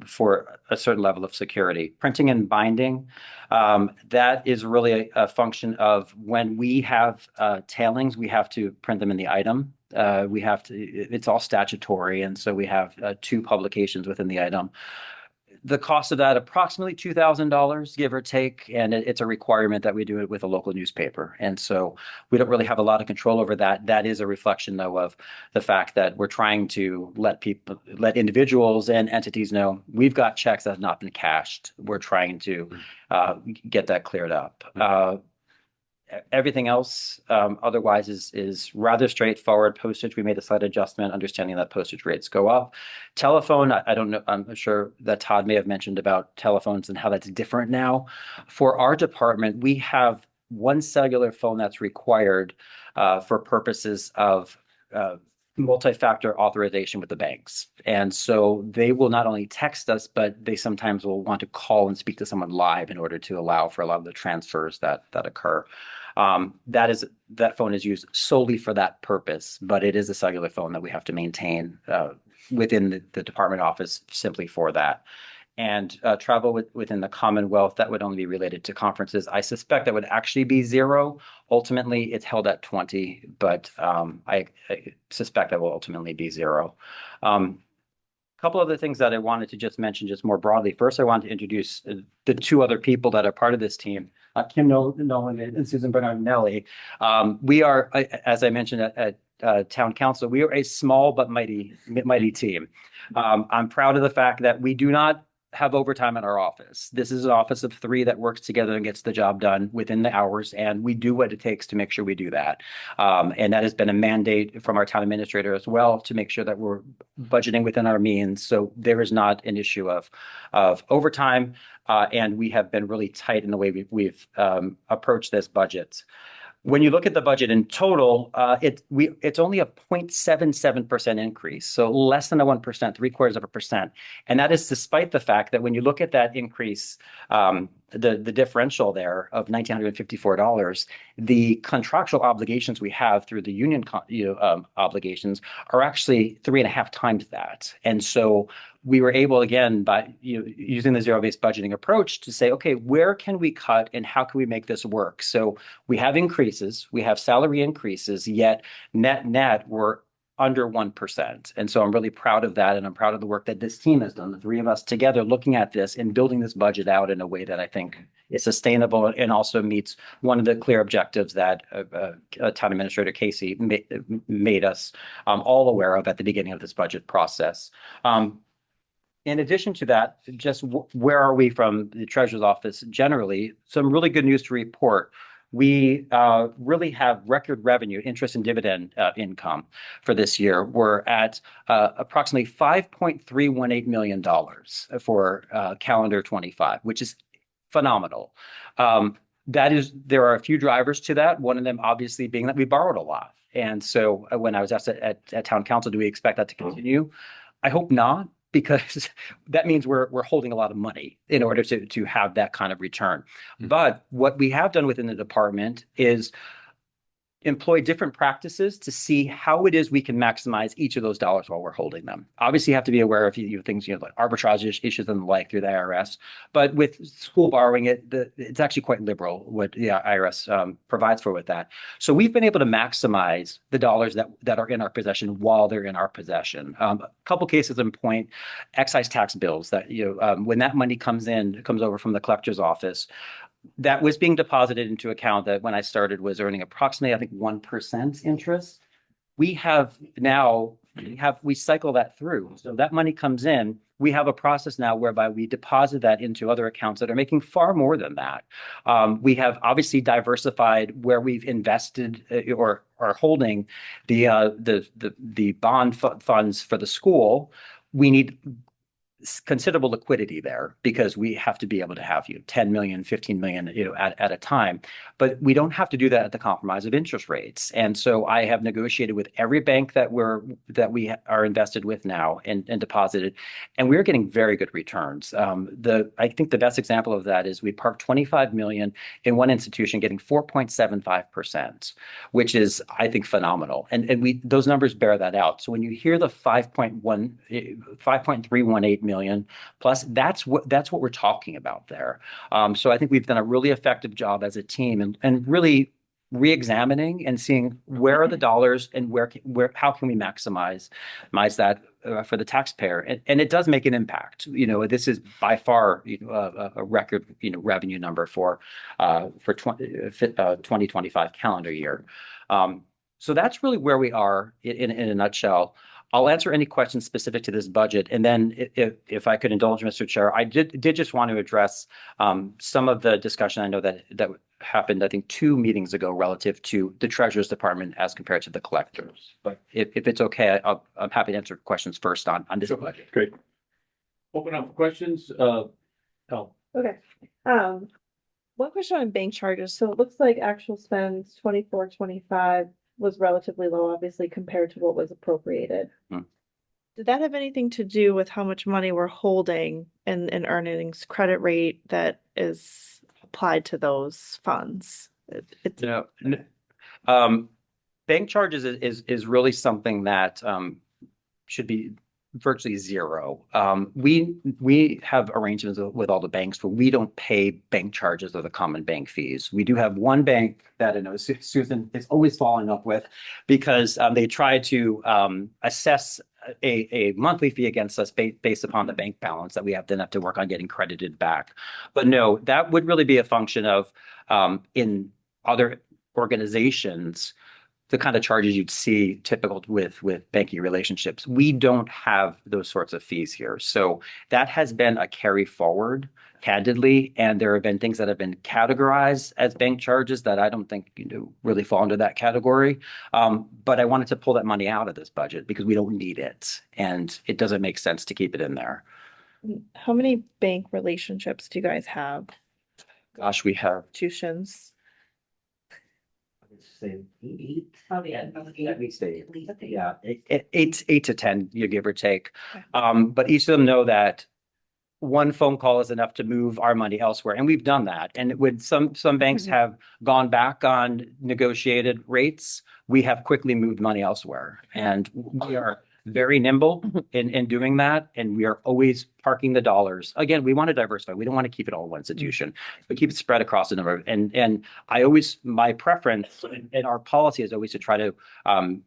for a certain level of security. Printing and binding, that is really a function of when we have tailings, we have to print them in the item. It's all statutory. And so we have 2 publications within the item. The cost of that, approximately $2,000, give or take, and it's a requirement that we do it with a local newspaper. And so we don't really have a lot of control over that. That is a reflection, though, of the fact that we're trying to let individuals and entities know we've got checks that have not been cashed. We're trying to get that cleared up. Everything else otherwise is rather straightforward. Postage, we made a slight adjustment, understanding that postage rates go up. Telephone, I don't know, I'm sure that Todd may have mentioned about telephones and how that's different now. For our department, we have one cellular phone that's required for purposes of multi-factor authorization with the banks. And so they will not only text us, but they sometimes will want to call and speak to someone live in order to allow for a lot of the transfers that occur. That phone is used solely for that purpose, but it is a cellular phone that we have to maintain within the department office simply for that. And travel within the Commonwealth, that would only be related to conferences. I suspect that would actually be 0. Ultimately, it's held at 20, but I suspect that will ultimately be 0. A couple other things that I wanted to just mention just more broadly. First, I want to introduce the 2 other people that are part of this team, Kim Nolan and Susan Bernardinelli. We are, as I mentioned at Town Council, we are a small but mighty team. I'm proud of the fact that we do not have overtime in our office. This is an office of 3 that works together and gets the job done within the hours, and we do what it takes to make sure we do that. And that has been a mandate from our town administrator as well to make sure that we're budgeting within our means. So there is not an issue of overtime, and we have been really tight in the way we've approached this budget. When you look at the budget in total, it's only a 0.77% increase, so less than a 1%, 0.75%. And that is despite the fact that when you look at that increase, the differential there of $1,954, the contractual obligations we have through the union obligations are actually 3.5 times that. And so we were able, again, by using the zero-based budgeting approach to say, okay, where can we cut and how can we make this work? So we have increases, we have salary increases, yet net we're under 1%. And so I'm really proud of that. And I'm proud of the work that this team has done, the 3 of us together looking at this and building this budget out in a way that I think is sustainable and also meets one of the clear objectives that Town Administrator Casey made us all aware of at the beginning of this budget process. In addition to that, just where are we from the Treasurer's Office generally? Some really good news to report. We really have record revenue, interest and dividend income for this year. We're at approximately $5.318 million for calendar 25, which is phenomenal. There are a few drivers to that. One of them obviously being that we borrowed a lot. And so when I was asked at Town Council, do we expect that to continue? I hope not, because that means we're holding a lot of money in order to have that kind of return. But what we have done within the department is employ different practices to see how it is we can maximize each of those dollars while we're holding them. Obviously, you have to be aware of things, like arbitrage issues and the like through the IRS. But with school borrowing, it's actually quite liberal what the IRS provides for with that. So we've been able to maximize the dollars that are in our possession while they're in our possession. A couple cases in point, excise tax bills that when that money comes over from the collector's office, that was being deposited into account that when I started was earning approximately, I think, 1% interest. We cycle that through. So that money comes in. We have a process now whereby we deposit that into other accounts that are making far more than that. We have obviously diversified where we've invested or are holding the bond funds for the school. We need considerable liquidity there because we have to be able to have 10 million, 15 million, at a time, but we don't have to do that at the compromise of interest rates. And so I have negotiated with every bank that we are invested with now and deposited, and we're getting very good returns. I think the best example of that is we parked 25 million in one institution getting 4.75%, which is, I think, phenomenal. And those numbers bear that out. So when you hear the 5.318 million plus, that's what we're talking about there. So I think we've done a really effective job as a team and really re-examining and seeing where are the dollars and how can we maximize that for the taxpayer. And it does make an impact. This is by far a record revenue number for 2025 calendar year. So that's really where we are in a nutshell. I'll answer any questions specific to this budget. And then if I could indulge, Mr. Chair, I did just want to address some of the discussion I know that happened, I think, 2 meetings ago relative to the Treasurer's Department as compared to the collectors. But if it's okay, I'm happy to answer questions first on this budget. Great. Open up for questions. Hal. Okay. One question on bank charges. So it looks like actual spends 24, 25 was relatively low, obviously, compared to what was appropriated. Hmm. Did that have anything to do with how much money we're holding in an earnings credit rate that is applied to those funds? It's Bank charges is really something that should be virtually zero. We have arrangements with all the banks where we don't pay bank charges or the common bank fees. We do have one bank that I know Susan is always following up with because they try to assess a monthly fee against us based upon the bank balance that we then have to work on getting credited back. But no, that would really be a function of in other organizations, the kind of charges you'd see typical with banking relationships. We don't have those sorts of fees here. So that has been a carry forward, candidly. And there have been things that have been categorized as bank charges that I don't think really fall into that category. But I wanted to pull that money out of this budget because we don't need it. And it doesn't make sense to keep it in there. how many bank relationships do you guys have? Gosh, we have Institutions. say eight. Oh, yeah. At least eight. Yeah, eight to 10, you give or take. But each of them know that one phone call is enough to move our money elsewhere. And we've done that. And with some banks have gone back on negotiated rates, we have quickly moved money elsewhere. And we are very nimble in doing that. And we are always parking the dollars. Again, we want to diversify. We don't want to keep it all in one institution, but keep it spread across the number. And my preference and our policy is always to try to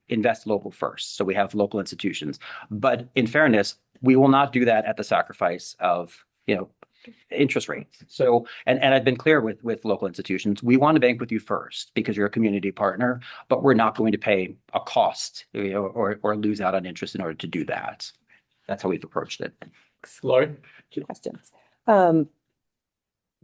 invest local first. So we have local institutions. But in fairness, we will not do that at the sacrifice of, interest rates. So, and I've been clear with local institutions, we want to bank with you first because you're a community partner, but we're not going to pay a cost, or lose out on interest in order to do that. That's how we've approached it. Lori? Two questions. The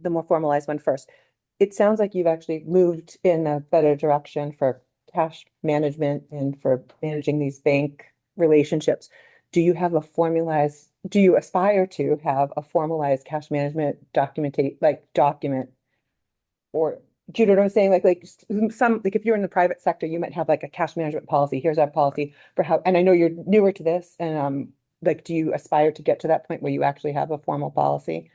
more formalized one first. It sounds like you've actually moved in a better direction for cash management and for managing these bank relationships. Do you aspire to have a formalized cash management document? Or do you know what I'm saying? Like if you're in the private sector, you might have like a cash management policy. Here's our policy for how, and I know you're newer to this, and do you aspire to get to that point where you actually have a formal policy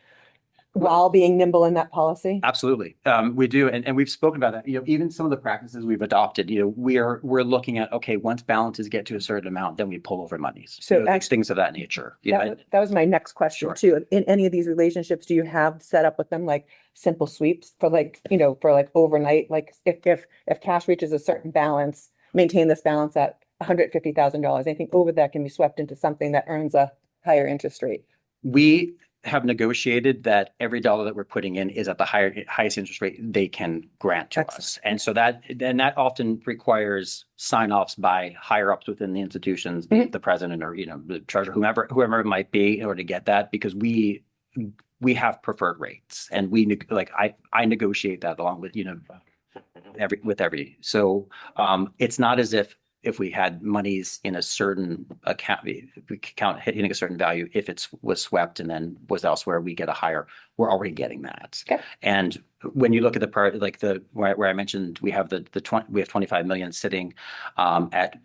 while being nimble in that policy? Absolutely. We do. And we've spoken about that. Even some of the practices we've adopted, we're looking at, okay, once balances get to a certain amount, then we pull over monies. So things of that nature. That was my next question too. In any of these relationships, do you have set up with them like simple sweeps for overnight? Like if cash reaches a certain balance, maintain this balance at $150,000. Anything over that can be swept into something that earns a higher interest rate. We have negotiated that every dollar that we're putting in is at the highest interest rate they can grant to us. And so that often requires sign-offs by higher ups within the institutions, be it the president or, the treasurer, whoever it might be, in order to get that, because we have preferred rates, and I negotiate that along with, every. So it's not as if we had monies in a certain account, if we count hitting a certain value, if it was swept and then was elsewhere, we get a higher, we're already getting that. Okay. And when you look at the part, like where I mentioned, we have we have 25 million sitting at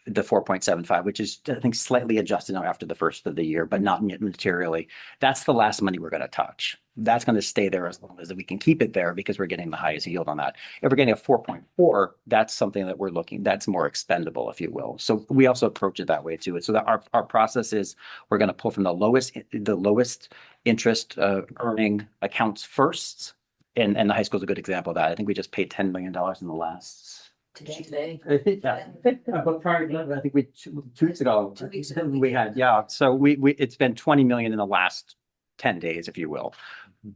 the 4.75, which is, I think, slightly adjusted now after the first of the year, but not materially. That's the last money we're going to touch. That's going to stay there as long as we can keep it there because we're getting the highest yield on that. If we're getting a 4.4, that's something that that's more expendable, if you will. So we also approach it that way too. So that our process is we're going to pull from the lowest interest earning accounts first. And the high school is a good example of that. I think we just paid $10 million in the last Today. but prior to that, I think 2 weeks ago, we had, so it's been 20 million in the last 10 days, if you will.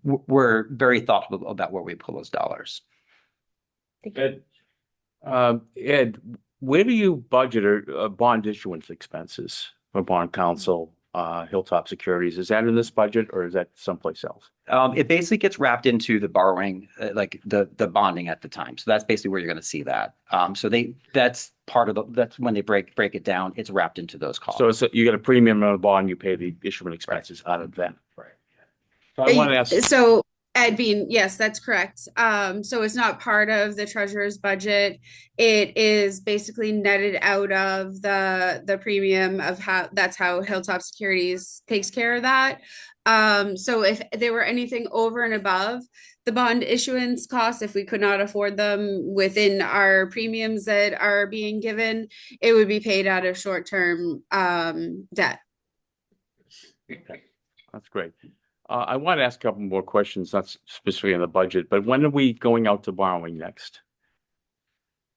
We're very thoughtful about where we pull those dollars. Ed, where do you budget bond issuance expenses for bond counsel, Hilltop Securities? Is that in this budget or is that someplace else? It basically gets wrapped into the borrowing, like the bonding at the time. So that's basically where you're going to see that. So that's part of that's when they break it down. It's wrapped into those costs. So you get a premium on the bond, you pay the issuance expenses out of that. Right. So I want to ask. So Ed Bean, yes, that's correct. So it's not part of the treasurer's budget. It is basically netted out of the premium of how that's how Hilltop Securities takes care of that. So if there were anything over and above the bond issuance costs, if we could not afford them within our premiums that are being given, it would be paid out of short-term debt. That's great. I want to ask a couple more questions, not specifically on the budget, but when are we going out to borrowing next?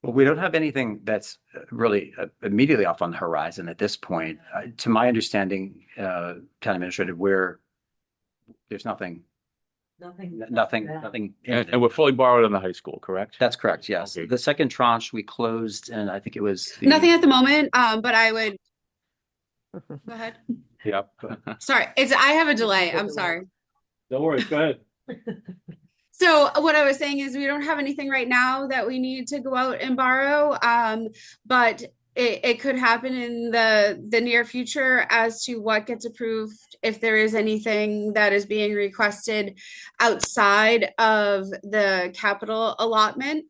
Well, we don't have anything that's really immediately off on the horizon at this point. To my understanding, town administrator, there's nothing. Nothing. And we're fully borrowed on the high school, correct? That's correct, yes. Okay. The second tranche we closed, and I think it was Nothing at the moment, but I would. Go ahead. Yep. Sorry, I have a delay. I'm sorry. No worries, go ahead. So what I was saying is we don't have anything right now that we need to go out and borrow. But it could happen in the near future as to what gets approved, if there is anything that is being requested outside of the capital allotment.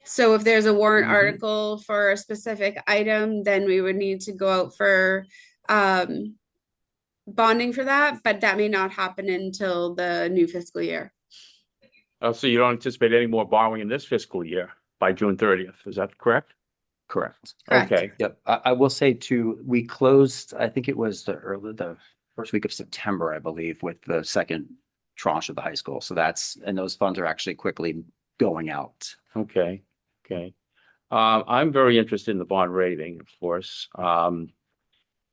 So if there's a warrant article for a specific item, then we would need to go out for bonding for that, but that may not happen until the new fiscal year. So you don't anticipate any more borrowing in this fiscal year by June 30th, is that correct? Correct. Okay. Yep. I will say too, we closed, I think it was the first week of September, I believe, with the second tranche of the high school. So and those funds are actually quickly going out. Okay. I'm very interested in the bond rating, of course.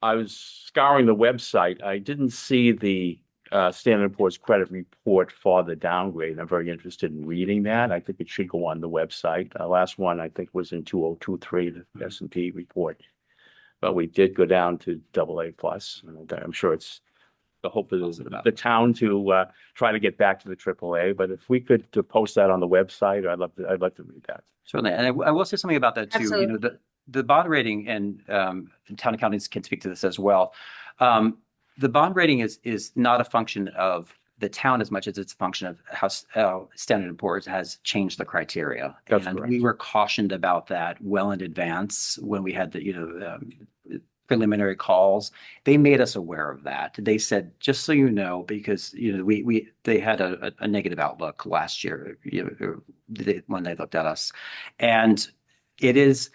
I was scouring the website. I didn't see the Standard & Poor's credit report for the downgrade. I'm very interested in reading that. I think it should go on the website. Last one, I think, was in 2023, the S&P report. But we did go down to AA+. And I'm sure it's the hope of the town to try to get back to the AAA. But if we could to post that on the website, I'd love to read that. Certainly. And I will say something about that too. Absolutely. You know, the bond rating, and town accountants can speak to this as well. The bond rating is not a function of the town as much as it's a function of how Standard & Poor's has changed the criteria. That's and correct. we were cautioned about that well in advance when we had the preliminary calls. They made us aware of that. They said, just so you know, because they had a negative outlook last year when they looked at us, and it is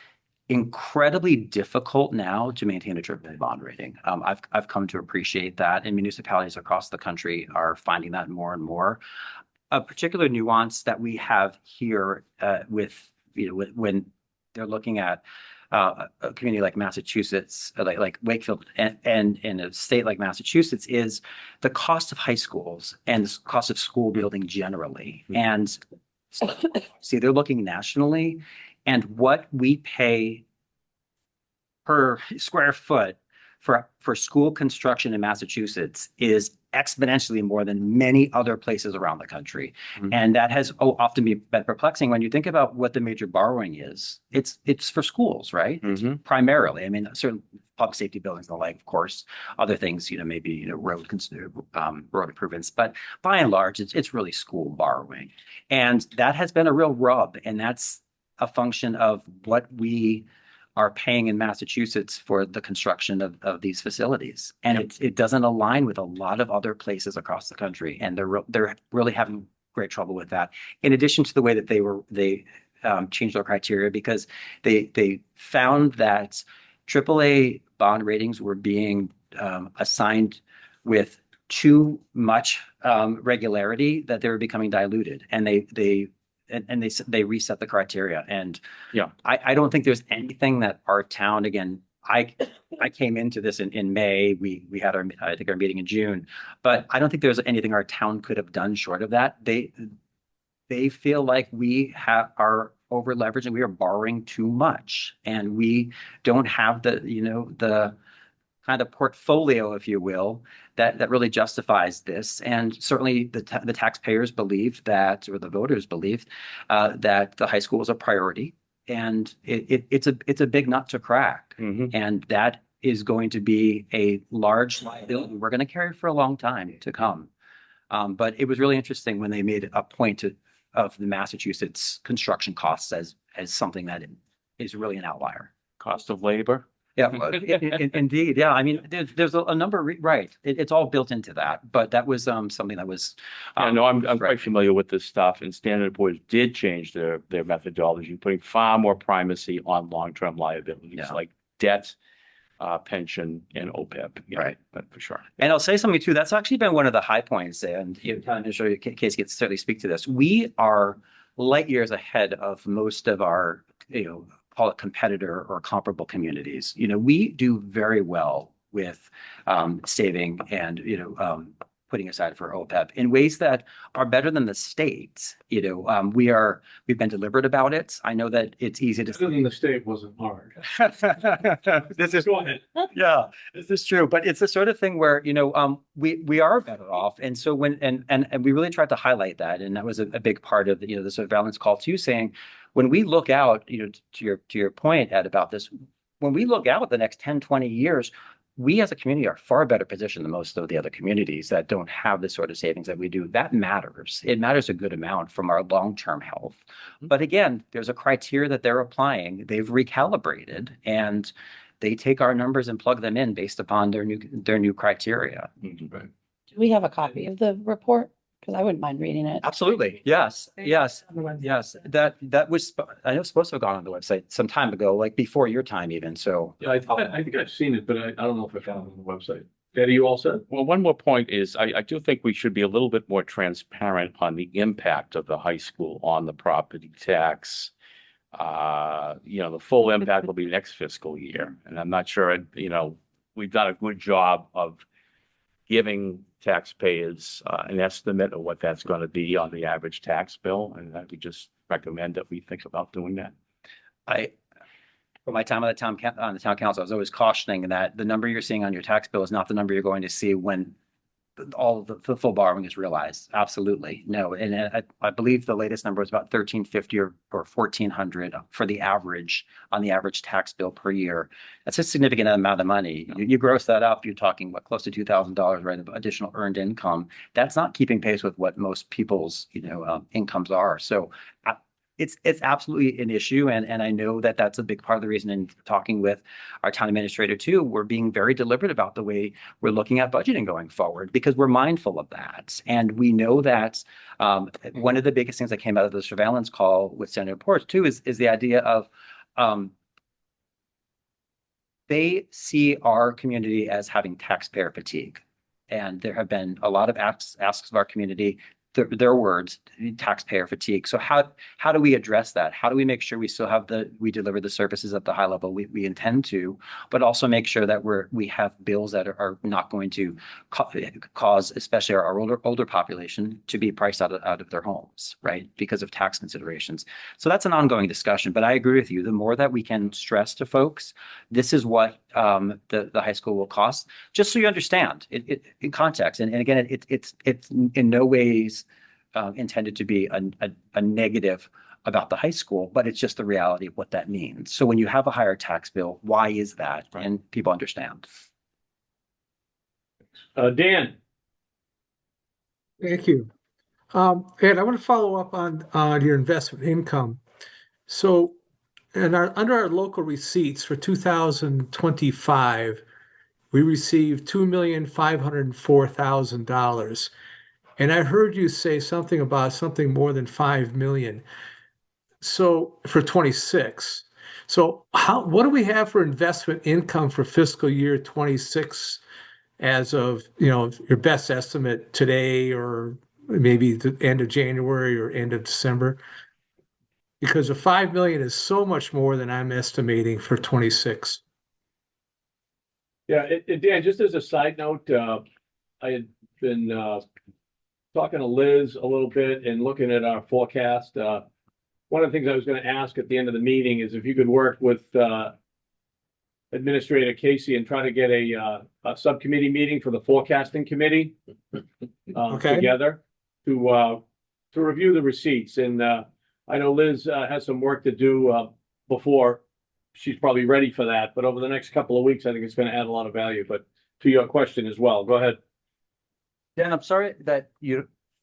incredibly difficult now to maintain a AAA bond rating. I've come to appreciate that, and municipalities across the country are finding that more and more. A particular nuance that we have here when they're looking at a community like Massachusetts, like Wakefield, and in a state like Massachusetts, is the cost of high schools and the cost of school building generally. And see, they're looking nationally, and what we pay per square foot for school construction in Massachusetts is exponentially more than many other places around the country. And that has often been perplexing when you think about what the major borrowing is. It's for schools, right? Primarily. I mean, certain public safety buildings and the like, of course, other things, maybe, road improvements, but by and large, it's really school borrowing. And that has been a real rub. And that's a function of what we are paying in Massachusetts for the construction of these facilities. And it doesn't align with a lot of other places across the country. And they're really having great trouble with that. In addition to the way that they changed their criteria, because they found that AAA bond ratings were being assigned with too much regularity, that they were becoming diluted. And they reset the criteria. And I don't think there's anything that our town, again, I came into this in May. We had our meeting in June, but I don't think there's anything our town could have done short of that. They feel like we are over leveraged and we are borrowing too much, and we don't have the kind of portfolio, if you will, that really justifies this. And certainly the taxpayers believe that, or the voters believe that the high school is a priority, and it's a big nut to crack. And that is going to be a large liability we're going to carry for a long time to come. But it was really interesting when they made a point of the Massachusetts construction costs as something that is really an outlier. Cost of labor. Yeah, indeed. Yeah, I mean, there's a number, right. It's all built into that, but that was something that was. I know I'm quite familiar with this stuff, and Standard & Poor's did change their methodology, putting far more primacy on long-term liabilities like debt, pension, and OPEB. Right. But for sure. And I'll say something too. That's actually been one of the high points, and Town Administrator Casey gets to certainly speak to this. We are light years ahead of most of our, call it competitor or comparable communities. We do very well with saving and putting aside for OPEB in ways that are better than the state. We've been deliberate about it. I know that it's easy to. Better than the state wasn't hard. This is Go ahead. Yeah, this is true, but it's the sort of thing where we are better off, and so and we really tried to highlight that, and that was a big part of the surveillance call too, saying when we look out, to your point, Ed, about this, when we look out the next 10, 20 years, we as a community are far better positioned than most of the other communities that don't have the sort of savings that we do. That matters. It matters a good amount from our long-term health. But again, there's a criteria that they're applying. They've recalibrated, and they take our numbers and plug them in based upon their new criteria. Do we have a copy of the report? Because I wouldn't mind reading it. Absolutely. Yes. That was, I know, supposed to have gone on the website some time ago, like before your time even. So Yeah, I think I've seen it, but I don't know if I found it on the website. Eddie, you all said? Well, one more point is I do think we should be a little bit more transparent on the impact of the high school on the property tax. The full impact will be next fiscal year. And I'm not sure, we've done a good job of giving taxpayers an estimate of what that's going to be on the average tax bill. And I would just recommend that we think about doing that. For my time on the town council, I was always cautioning that the number you're seeing on your tax bill is not the number you're going to see when all of the full borrowing is realized. Absolutely. No. And I believe the latest number is about $1,350 or $1,400 for the average on the average tax bill per year. That's a significant amount of money. You gross that up, you're talking close to $2,000, right, of additional earned income. That's not keeping pace with what most people's incomes are. So it's absolutely an issue. And I know that that's a big part of the reason. In talking with our town administrator too, we're being very deliberate about the way we're looking at budgeting going forward, because we're mindful of that. And we know that one of the biggest things that came out of the surveillance call with Senator Ports too is the idea of they see our community as having taxpayer fatigue. And there have been a lot of asks of our community, their words, taxpayer fatigue. So how do we address that? How do we make sure we still have we deliver the services at the high level we intend to, but also make sure that we have bills that are not going to cause, especially our older population, to be priced out of their homes, right? Because of tax considerations. So that's an ongoing discussion, but I agree with you. The more that we can stress to folks, this is what the high school will cost, just so you understand it in context. And again, it's in no ways intended to be a negative about the high school, but it's just the reality of what that means. So when you have a higher tax bill, why is that? Right. And people understand. Dan. Thank you. Ed, I want to follow up on your investment income. So under our local receipts for 2025, we received $2,504,000. And I heard you say something about something more than 5 million. So for 26. So what do we have for investment income for fiscal year 26 as of, your best estimate today, or maybe the end of January or end of December? Because the 5 million is so much more than I'm estimating for 26. Yeah, Dan, just as a side note, I had been talking to Liz a little bit and looking at our forecast. One of the things I was going to ask at the end of the meeting is if you could work with Administrator Casey and try to get a subcommittee meeting for the forecasting committee together to review the receipts. And I know Liz has some work to do before she's probably ready for that. But over the next couple of weeks, I think it's going to add a lot of value. But to your question as well, go ahead. Dan, I'm sorry that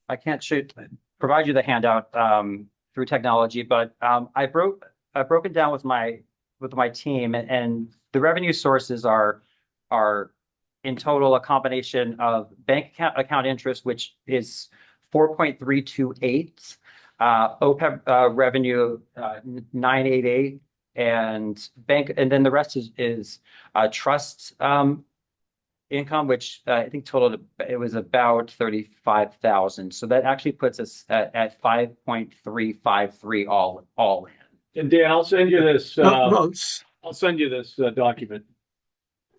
I can't provide you the handout through technology, but I've broken down with my team, and the revenue sources are in total a combination of bank account interest, which is 4.328, OPEB revenue 988, and then the rest is trust income, which I think totaled, it was about 35,000. So that actually puts us at 5.353 all in. And Dan, I'll send you this, No, I'll send you this document.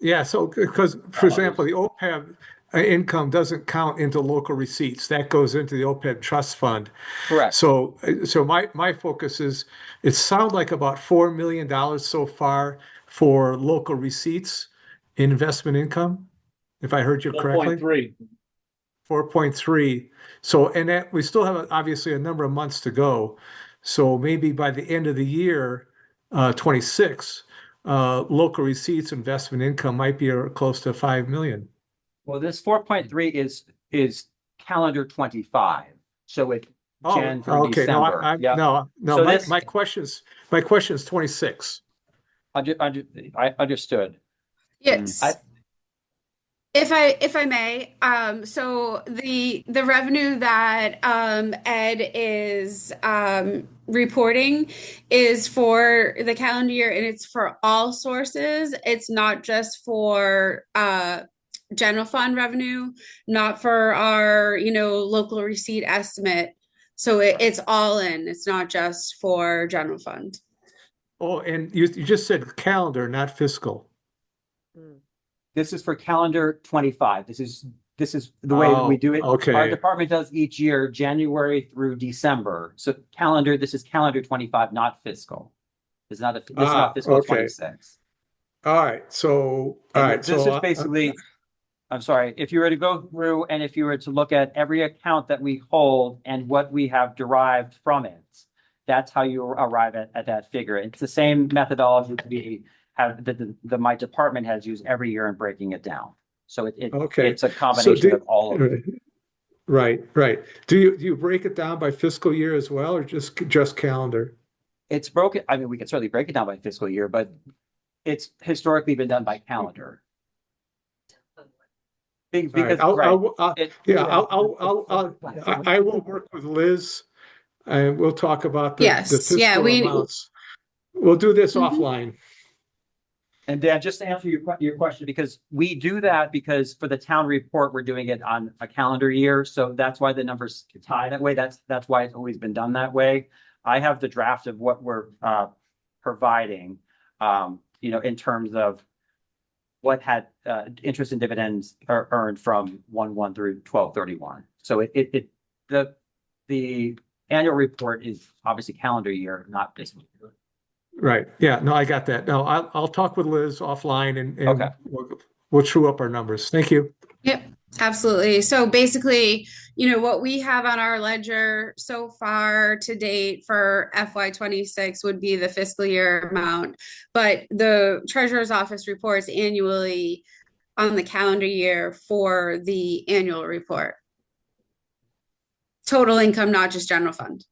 yeah, so because, for example, the OPEB income doesn't count into local receipts. That goes into the OPEB trust fund. Correct. So my focus is, it sounds like about $4 million so far for local receipts in investment income, if I heard you correctly. 4.3. 4.3. So, and that we still have obviously a number of months to go. So maybe by the end of the year, 26, local receipts investment income might be close to 5 million. Well, this 4.3 is calendar 25. So it Jan through okay. December. No, So my question is 26. I understood. Yes. If I may, so the revenue that Ed is reporting is for the calendar year, and it's for all sources. It's not just for general fund revenue, not for our local receipt estimate. So it's all in. It's not just for general fund. Oh, and you just said calendar, not fiscal. This is for calendar 25. This is the way that we do it. Okay. Our department does each year, January through December. So this is calendar 25, not fiscal. This is not fiscal okay. 26. All right. So, This is basically, I'm sorry, if you were to go through and if you were to look at every account that we hold and what we have derived from it, that's how you arrive at that figure. It's the same methodology that my department has used every year in breaking it down. So it's a combination of all of it. Right. Do you break it down by fiscal year as well, or just calendar? It's broken. I mean, we can certainly break it down by fiscal year, but it's historically been done by calendar. Because I will work with Liz, and we'll talk about the fiscal amounts. We'll do this offline. And Dan, just to answer your question, because we do that because for the town report, we're doing it on a calendar year. So that's why the numbers tie that way. That's why it's always been done that way. I have the draft of what we're providing, in terms of what had interest and dividends are earned from 1/1 through 12/31. So the annual report is obviously calendar year, not fiscal year. Right. Yeah. No, I got that. No, I'll talk with Liz offline and Okay. we'll true up our numbers. Thank you. Yep, absolutely. So basically, what we have on our ledger so far to date for FY26 would be the fiscal year amount, but the treasurer's office reports annually on the calendar year for the annual report. Total income, not just general fund.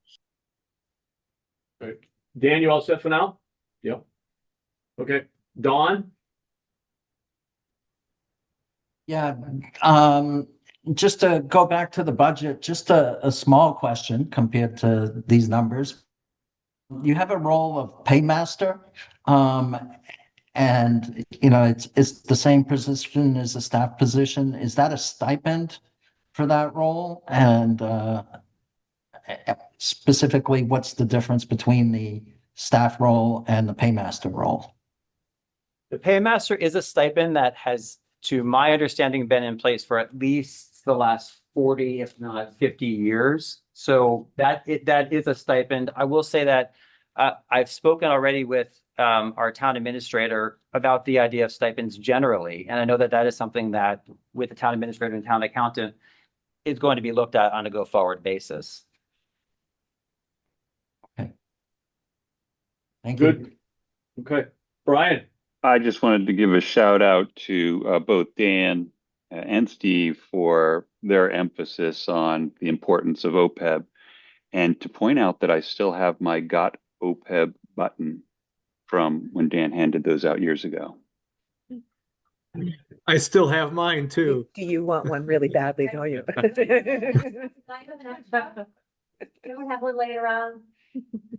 Right. Dan, you all set for now? Yep. Okay. Dawn? Yeah, just to go back to the budget, just a small question compared to these numbers. You have a role of paymaster, and it's the same position as a staff position. Is that a stipend for that role? And specifically, what's the difference between the staff role and the paymaster role? The paymaster is a stipend that has, to my understanding, been in place for at least the last 40, if not 50 years. So that is a stipend. I will say that I've spoken already with our town administrator about the idea of stipends generally. And I know that is something that with the town administrator and town accountant is going to be looked at on a go forward basis. Thank Good. you. Okay. Brian? I just wanted to give a shout out to both Dan and Steve for their emphasis on the importance of OPEB, and to point out that I still have my Got OPEB button from when Dan handed those out years ago. I still have mine too. Do you want one really badly, don't you? Don't have one laying around.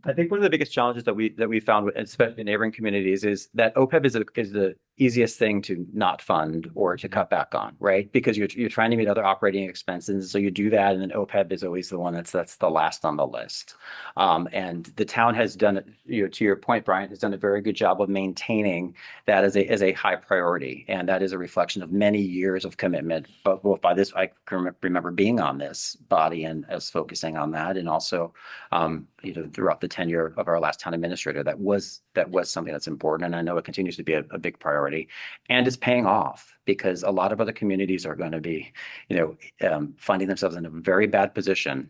I think one of the biggest challenges that we found, especially in neighboring communities, is that OPEB is the easiest thing to not fund or to cut back on, right? Because you're trying to meet other operating expenses, so you do that, and then OPEB is always the one that's the last on the list. And the town has done it, to your point, Brian, has done a very good job of maintaining that as a high priority, and that is a reflection of many years of commitment. But both by this, I can remember being on this body and as focusing on that, and also throughout the tenure of our last town administrator, that was something that's important. And I know it continues to be a big priority, and it's paying off because a lot of other communities are going to be, finding themselves in a very bad position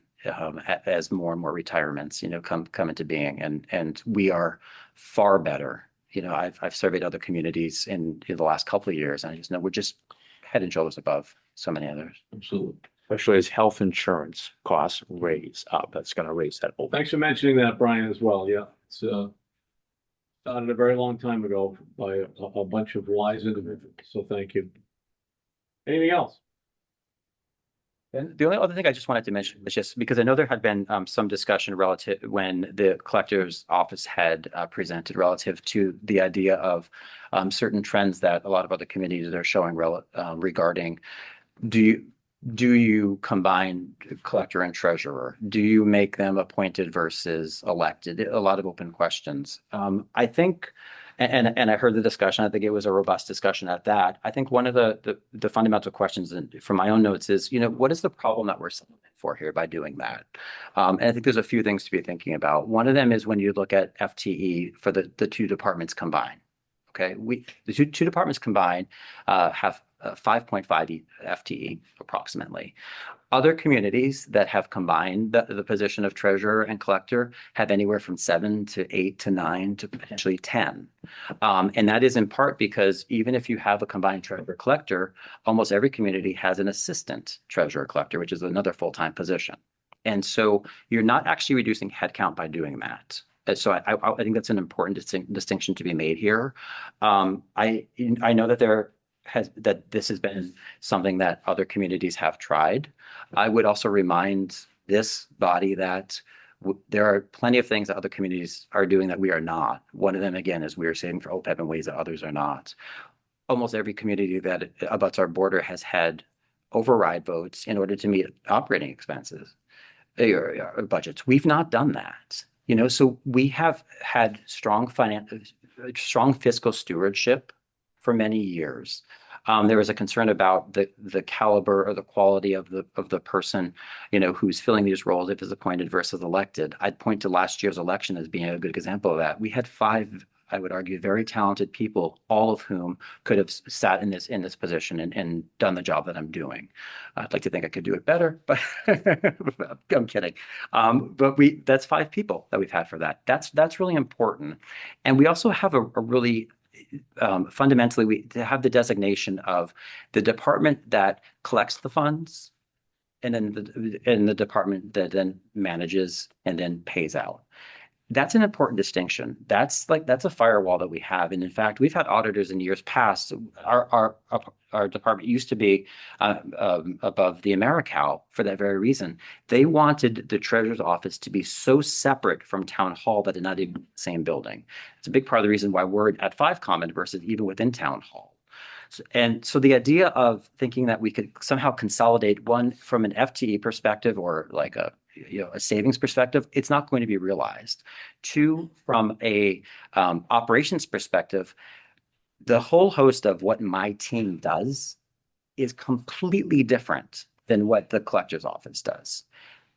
as more and more retirements, come into being. And we are far better. I've surveyed other communities in the last couple of years, and I just know we're just head and shoulders above so many others. Absolutely. Especially as health insurance costs raise up, that's going to raise that. Thanks for mentioning that, Brian, as well. Yeah, it's started a very long time ago by a bunch of wise individuals. So thank you. Anything else? And the only other thing I just wanted to mention was just because I know there had been some discussion relative when the collector's office had presented relative to the idea of certain trends that a lot of other communities are showing regarding do you combine collector and treasurer? Do you make them appointed versus elected? A lot of open questions. I think, and I heard the discussion. I think it was a robust discussion at that. I think one of the fundamental questions from my own notes is, what is the problem that we're solving for here by doing that? And I think there's a few things to be thinking about. One of them is when you look at FTE for the two departments combined. Okay, the two departments combined have 5.5 FTE approximately. Other communities that have combined the position of treasurer and collector have anywhere from 7 to 8 to 9 to potentially 10. And that is in part because even if you have a combined treasurer collector, almost every community has an assistant treasurer collector, which is another full-time position. And so you're not actually reducing headcount by doing that. So I think that's an important distinction to be made here. I know that this has been something that other communities have tried. I would also remind this body that there are plenty of things that other communities are doing that we are not. One of them, again, is we are saving for OPEB in ways that others are not. Almost every community that abuts our border has had override votes in order to meet operating expenses or budgets. We've not done that. So we have had strong fiscal stewardship for many years. There was a concern about the caliber or the quality of the person, who's filling these roles if is appointed versus elected. I'd point to last year's election as being a good example of that. We had 5, I would argue, very talented people, all of whom could have sat in this position and done the job that I'm doing. I'd like to think I could do it better, but I'm kidding. But that's 5 people that we've had for that. That's really important. And we also have a really fundamentally, we have the designation of the department that collects the funds, and then the department that then manages and then pays out. That's an important distinction. That's a firewall that we have. And in fact, we've had auditors in years past. Our department used to be above the AmeriCal for that very reason. They wanted the treasurer's office to be so separate from town hall that they're not even in the same building. It's a big part of the reason why we're at 5 Common versus even within town hall. So the idea of thinking that we could somehow consolidate, one from an FTE perspective or like a savings perspective, it's not going to be realized. 2, from a operations perspective, the whole host of what my team does is completely different than what the collector's office does.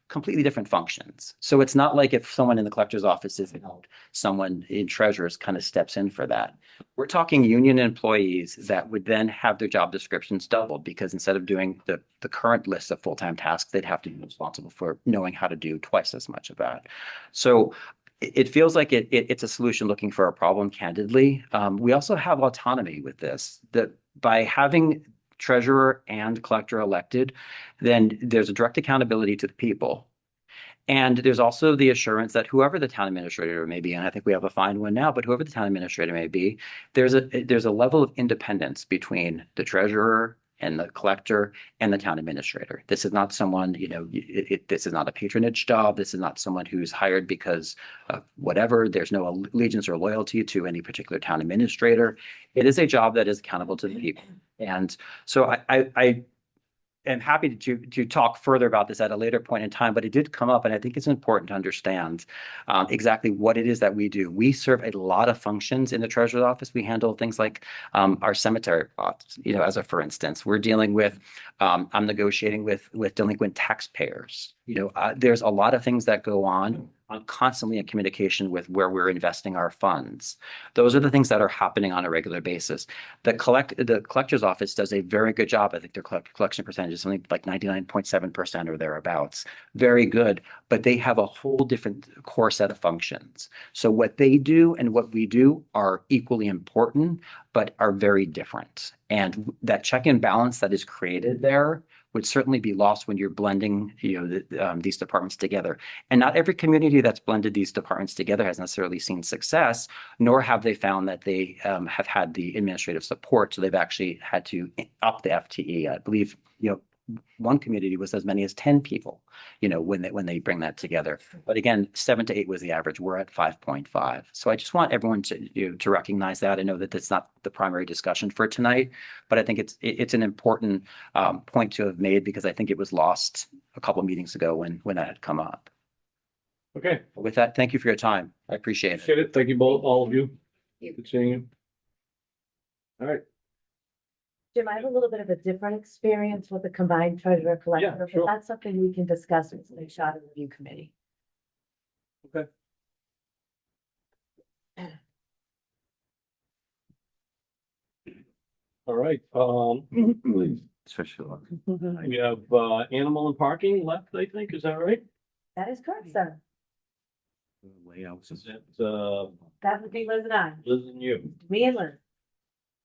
Completely different functions. So it's not like if someone in the collector's office is out, someone in treasurer's kind of steps in for that. We're talking union employees that would then have their job descriptions doubled because instead of doing the current list of full-time tasks, they'd have to be responsible for knowing how to do twice as much of that. So it feels like it's a solution looking for a problem, candidly. We also have autonomy with this, that by having treasurer and collector elected, then there's a direct accountability to the people. And there's also the assurance that whoever the town administrator may be, and I think we have a fine one now, but whoever the town administrator may be, there's a level of independence between the treasurer and the collector and the town administrator. This is not someone, this is not a patronage job. This is not someone who's hired because of whatever. There's no allegiance or loyalty to any particular town administrator. It is a job that is accountable to the people. And so I am happy to talk further about this at a later point in time, but it did come up, and I think it's important to understand exactly what it is that we do. We serve a lot of functions in the treasurer's office. We handle things like our cemetery plots, as a for instance. We're dealing with, I'm negotiating with delinquent taxpayers. There's a lot of things that go on. I'm constantly in communication with where we're investing our funds. Those are the things that are happening on a regular basis. The collector's office does a very good job. I think their collection percentage is something like 99.7% or thereabouts. Very good, but they have a whole different core set of functions. So what they do and what we do are equally important, but are very different. And that check and balance that is created there would certainly be lost when you're blending, these departments together. And not every community that's blended these departments together has necessarily seen success, nor have they found that they have had the administrative support. So they've actually had to up the FTE. I believe, one community was as many as 10 people, when they bring that together. But again, 7 to 8 was the average. We're at 5.5. So I just want everyone to recognize that. I know that that's not the primary discussion for tonight, but I think it's an important point to have made, because I think it was lost a couple of meetings ago when that had come up. Okay. With that, thank you for your time. I appreciate it. Thank you both, all of you. Good seeing you. All right. Jim, I have a little bit of a different experience with the combined treasurer collector, but sure. that's something we can discuss with the charter review committee. Okay. All right, Especially. we have, animal and parking left, I think, is that right? That is correct, sir. Layouts. Is that, That would be Liz and I, Liz and you? me and Liz.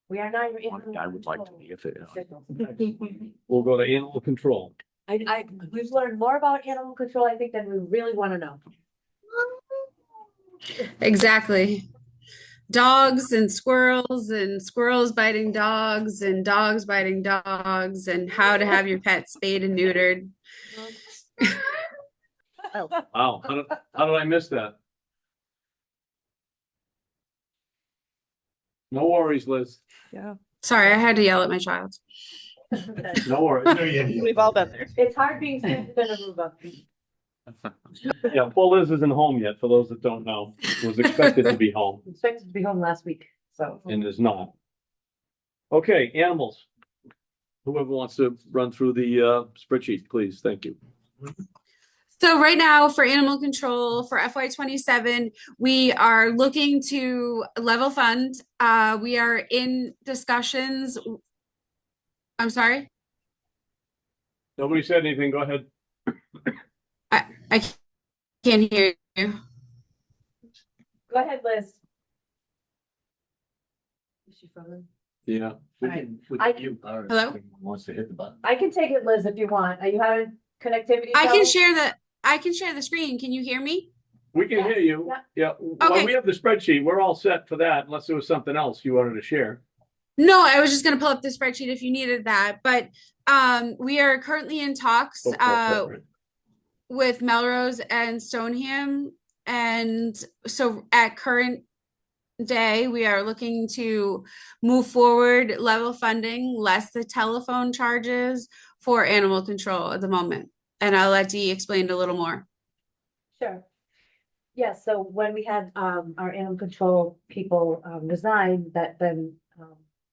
We are not. I would like to be if it. We'll go to animal control. We've learned more about animal control, I think, than we really want to know. Exactly. Dogs and squirrels biting dogs and dogs biting dogs, and how to have your pet spayed and neutered. Wow, how did I miss that? No worries, Liz. Yeah. Sorry, I had to yell at my child. No worries. We've all been there. It's hard being stranded in Aruba. Yeah, poor Liz isn't home yet, for those that don't know. Was expected to be home Expected to be home last week, so. and is not. Okay, animals. Whoever wants to run through the spreadsheet, please. Thank you. So right now for animal control for FY27, we are looking to level fund. We are in discussions. I'm sorry. Nobody said anything. Go ahead. I can't hear you. Go ahead, Liz. Is she frozen? Yeah. Hello? Wants to hit the button. I can take it, Liz, if you want. Are you having connectivity? I can trouble? share the screen. Can you hear me? We can hear you. Yeah. Well, Okay. we have the spreadsheet. We're all set for that, unless there was something else you wanted to share. No, I was just going to pull up the spreadsheet if you needed that. But we are currently in talks with Melrose and Stoneham. And so at current day, we are looking to move forward, level funding, less the telephone charges for animal control at the moment. And I'll let Dee explain a little more. Sure. Yeah, so when we had our animal control people resign, that then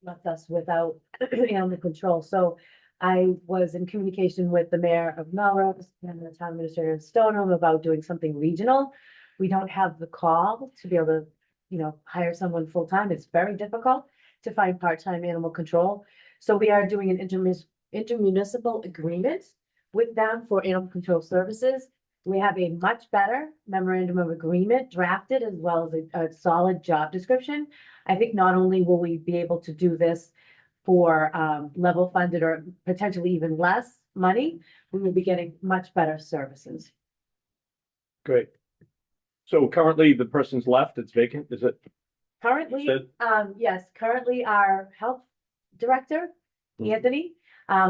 left us without animal control. So I was in communication with the mayor of Melrose and the town administrator of Stoneham about doing something regional. We don't have the call to be able to, hire someone full-time. It's very difficult to find part-time animal control. So we are doing an intermunicipal agreement with them for animal control services. We have a much better memorandum of agreement drafted, as well as a solid job description. I think not only will we be able to do this for level funded or potentially even less money, we will be getting much better services. Great. So currently the person's left, it's vacant, is it? Currently, Sid? yes, currently our health director, Mhm. Anthony,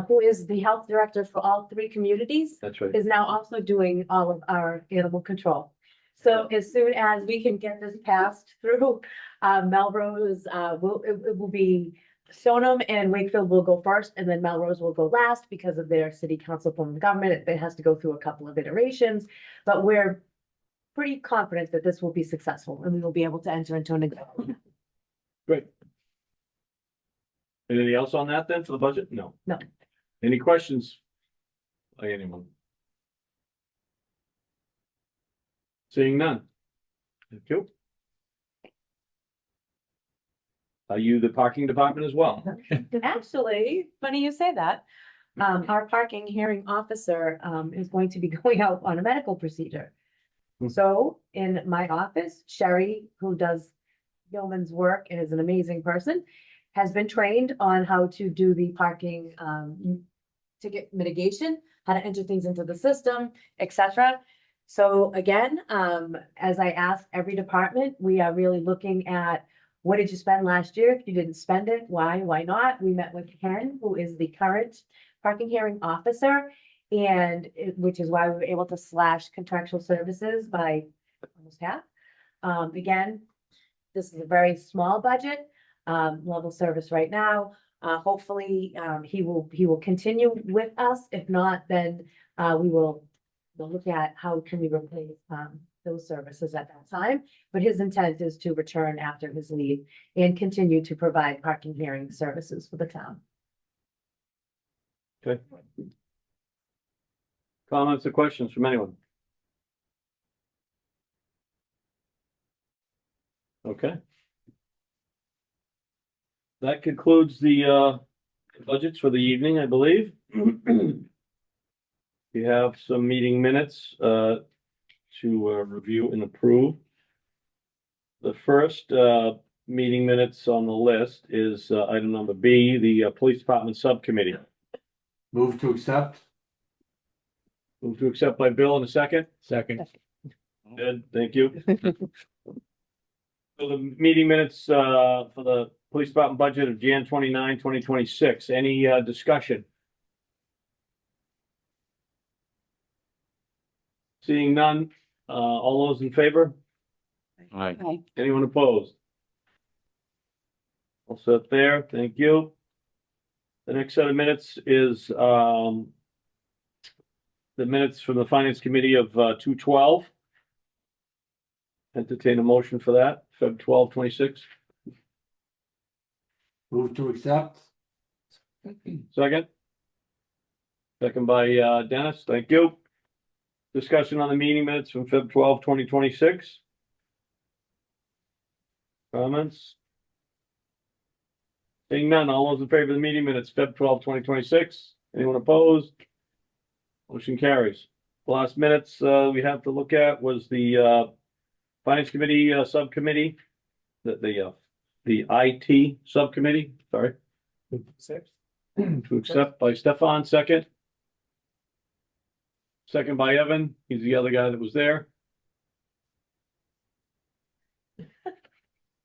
who is the health director for all 3 communities, That's right. is now also doing all of our animal control. So as soon as we can get this passed through, Melrose, it will be Stoneham and Wakefield will go first, and then Melrose will go last because of their city council form of government. It has to go through a couple of iterations, but we're pretty confident that this will be successful and we will be able to enter into an agreement. Great. Anything else on that then for the budget? No. No. Any questions? By anyone? Seeing none. Thank you. Are you the parking department as well? Actually, funny you say that. Our parking hearing officer, is going to be going out on a medical procedure. So in my office, Sherry, who does yeoman's work and is an amazing person, has been trained on how to do the parking, ticket mitigation, how to enter things into the system, etc. So again, as I ask every department, we are really looking at what did you spend last year? If you didn't spend it, why not? We met with Ken, who is the current parking hearing officer, and which is why we were able to slash contractual services by almost half. Again, this is a very small budget, level service right now. Hopefully, he will continue with us. If not, then we'll look at how can we replace those services at that time. But his intent is to return after his leave and continue to provide parking hearing services for the town. Okay. Comments or questions from anyone? Okay. That concludes the budgets for the evening, I believe. We have some meeting minutes to review and approve. The first meeting minutes on the list is item number B, the Police Department Subcommittee. Move to accept. Move to accept by Bill in a second. Second. Good, thank you. So the meeting minutes for the Police Department budget of Jan 29, 2026. Any discussion? Seeing none, all those in favor? Aye. Anyone opposed? All set there, thank you. The next set of minutes is the minutes from the Finance Committee of 2/12. Entertain a motion for that, Feb 12, 26. Move to accept. Second? Second by Dennis, thank you. Discussion on the meeting minutes from Feb 12, 2026. Comments? Seeing none, all those in favor of the meeting minutes, Feb 12, 2026. Anyone opposed? Motion carries. The last minutes we have to look at was the Finance Committee subcommittee, the IT subcommittee, sorry. To accept by Stefan, second. Second by Evan, he's the other guy that was there.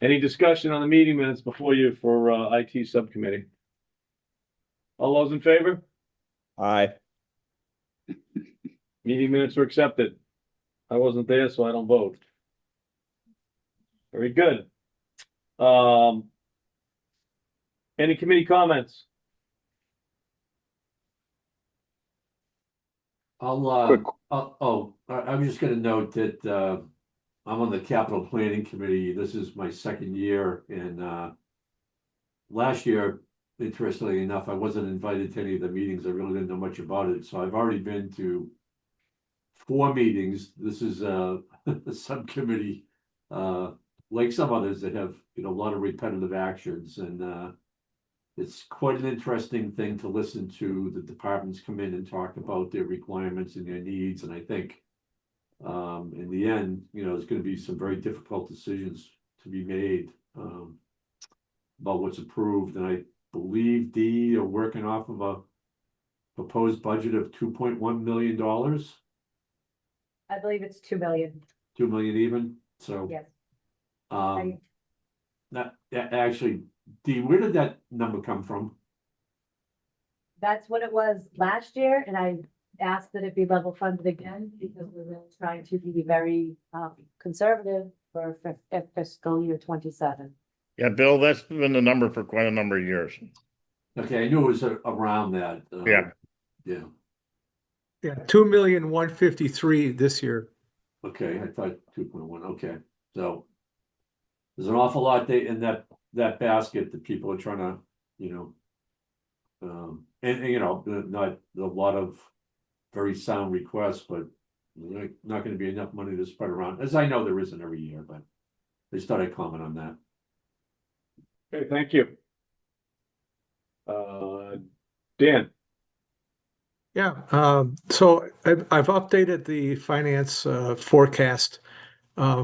Any discussion on the meeting minutes before you for IT subcommittee? All those in favor? Aye. Meeting minutes are accepted. I wasn't there, so I don't vote. Very good. Any committee comments? I was just gonna note that I'm on the capital planning committee. This is my second year, and last year, interestingly enough, I wasn't invited to any of the meetings. I really didn't know much about it, so I've already been to 4 meetings. This is a subcommittee, like some others that have, a lot of repetitive actions, and it's quite an interesting thing to listen to the departments come in and talk about their requirements and their needs. And I think in the end, there's going to be some very difficult decisions to be made about what's approved. And believe Dee are working off of a proposed budget of $2.1 million, 2 I believe it's 2 million. million even, so. Yes. That, actually, Dee, where did that number come from? That's what it was last year, and I asked that it be level funded again because we're really trying to be very conservative for fiscal year 27. Yeah, Bill, that's been the number for quite a number of years. Okay, I knew it was around that. Yeah. Yeah, Yeah, 2,153,000 this year. okay, I thought 2.1, okay, so. There's an awful lot in that basket that people are trying to, and you know, not a lot of very sound requests, but not gonna be enough money to spread around, as I know there isn't every year, but they started comment on that. Okay, thank you. Dan. Yeah, so I've updated the finance forecast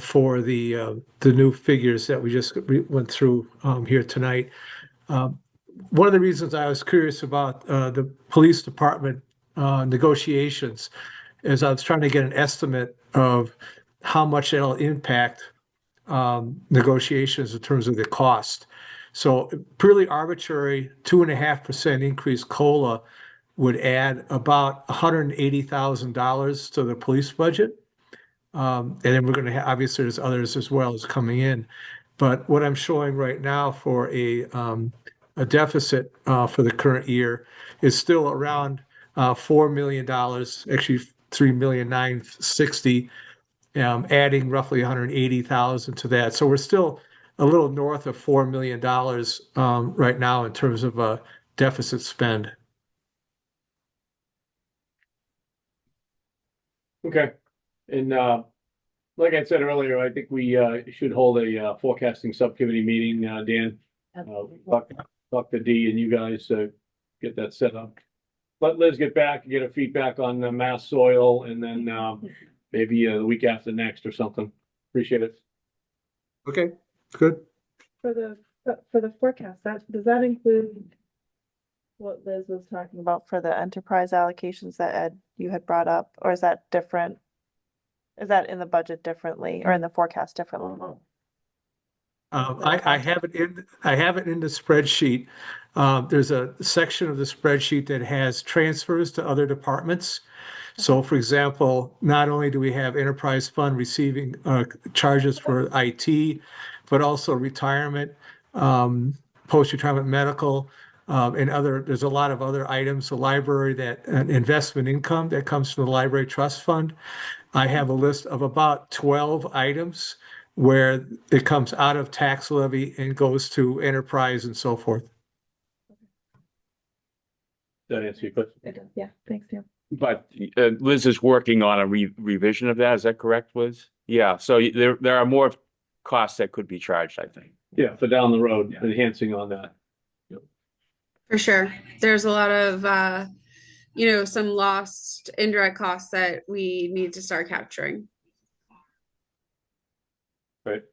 for the new figures that we just went through here tonight. One of the reasons I was curious about the police department negotiations is I was trying to get an estimate of how much it'll impact negotiations in terms of the cost. So purely arbitrary 2.5% increase COLA would add about $180,000 to the police budget. And then we're going to have, obviously there's others as well as coming in. But what I'm showing right now for a deficit for the current year is still around $4 million, actually $3,960,000, adding roughly 180,000 to that. So we're still a little north of $4 million right now in terms of deficit spend. Okay. And like I said earlier, I think we should hold a forecasting subcommittee meeting, Dan. Talk to Dee and you guys get that set up. Let Liz get back and get her feedback on the mass soil, and then maybe the week after next or something. Appreciate it. Okay, good. For the forecast, does that include what Liz was talking about for the enterprise allocations that Ed, you had brought up, or is that different? Is that in the budget differently or in the forecast differently? I have it in the spreadsheet. There's a section of the spreadsheet that has transfers to other departments. So for example, not only do we have enterprise fund receiving charges for IT, but also retirement, post-retirement medical, and there's a lot of other items, the library, that investment income that comes from the library trust fund. I have a list of about 12 items where it comes out of tax levy and goes to enterprise and so forth. That answer your question? It does, yeah, thanks, Tim. But Liz is working on a revision of that. Is that correct, Liz? Yeah. So there are more costs that could be charged, I think. Yeah, for down the road, enhancing on that. For sure. There's a lot of, some lost indirect costs that we need to start capturing. Right.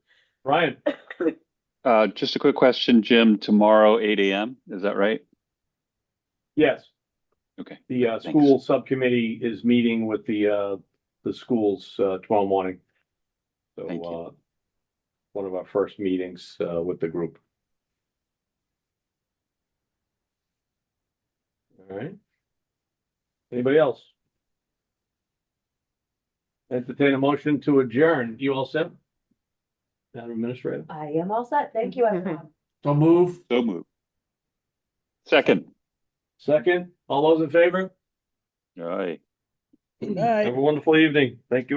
Ryan. Just a quick question, Jim. Tomorrow, 8 a.m. Is that right? Yes. Okay. The school subcommittee is meeting with the schools tomorrow morning. So one of our first meetings with the group. All right. Anybody else? Entertain a motion to adjourn. You all set? Madam Administrator? I am all set. Thank you, everyone. So move. So move. Second. Second. All those in favor? All right. Have a wonderful evening. Thank you all.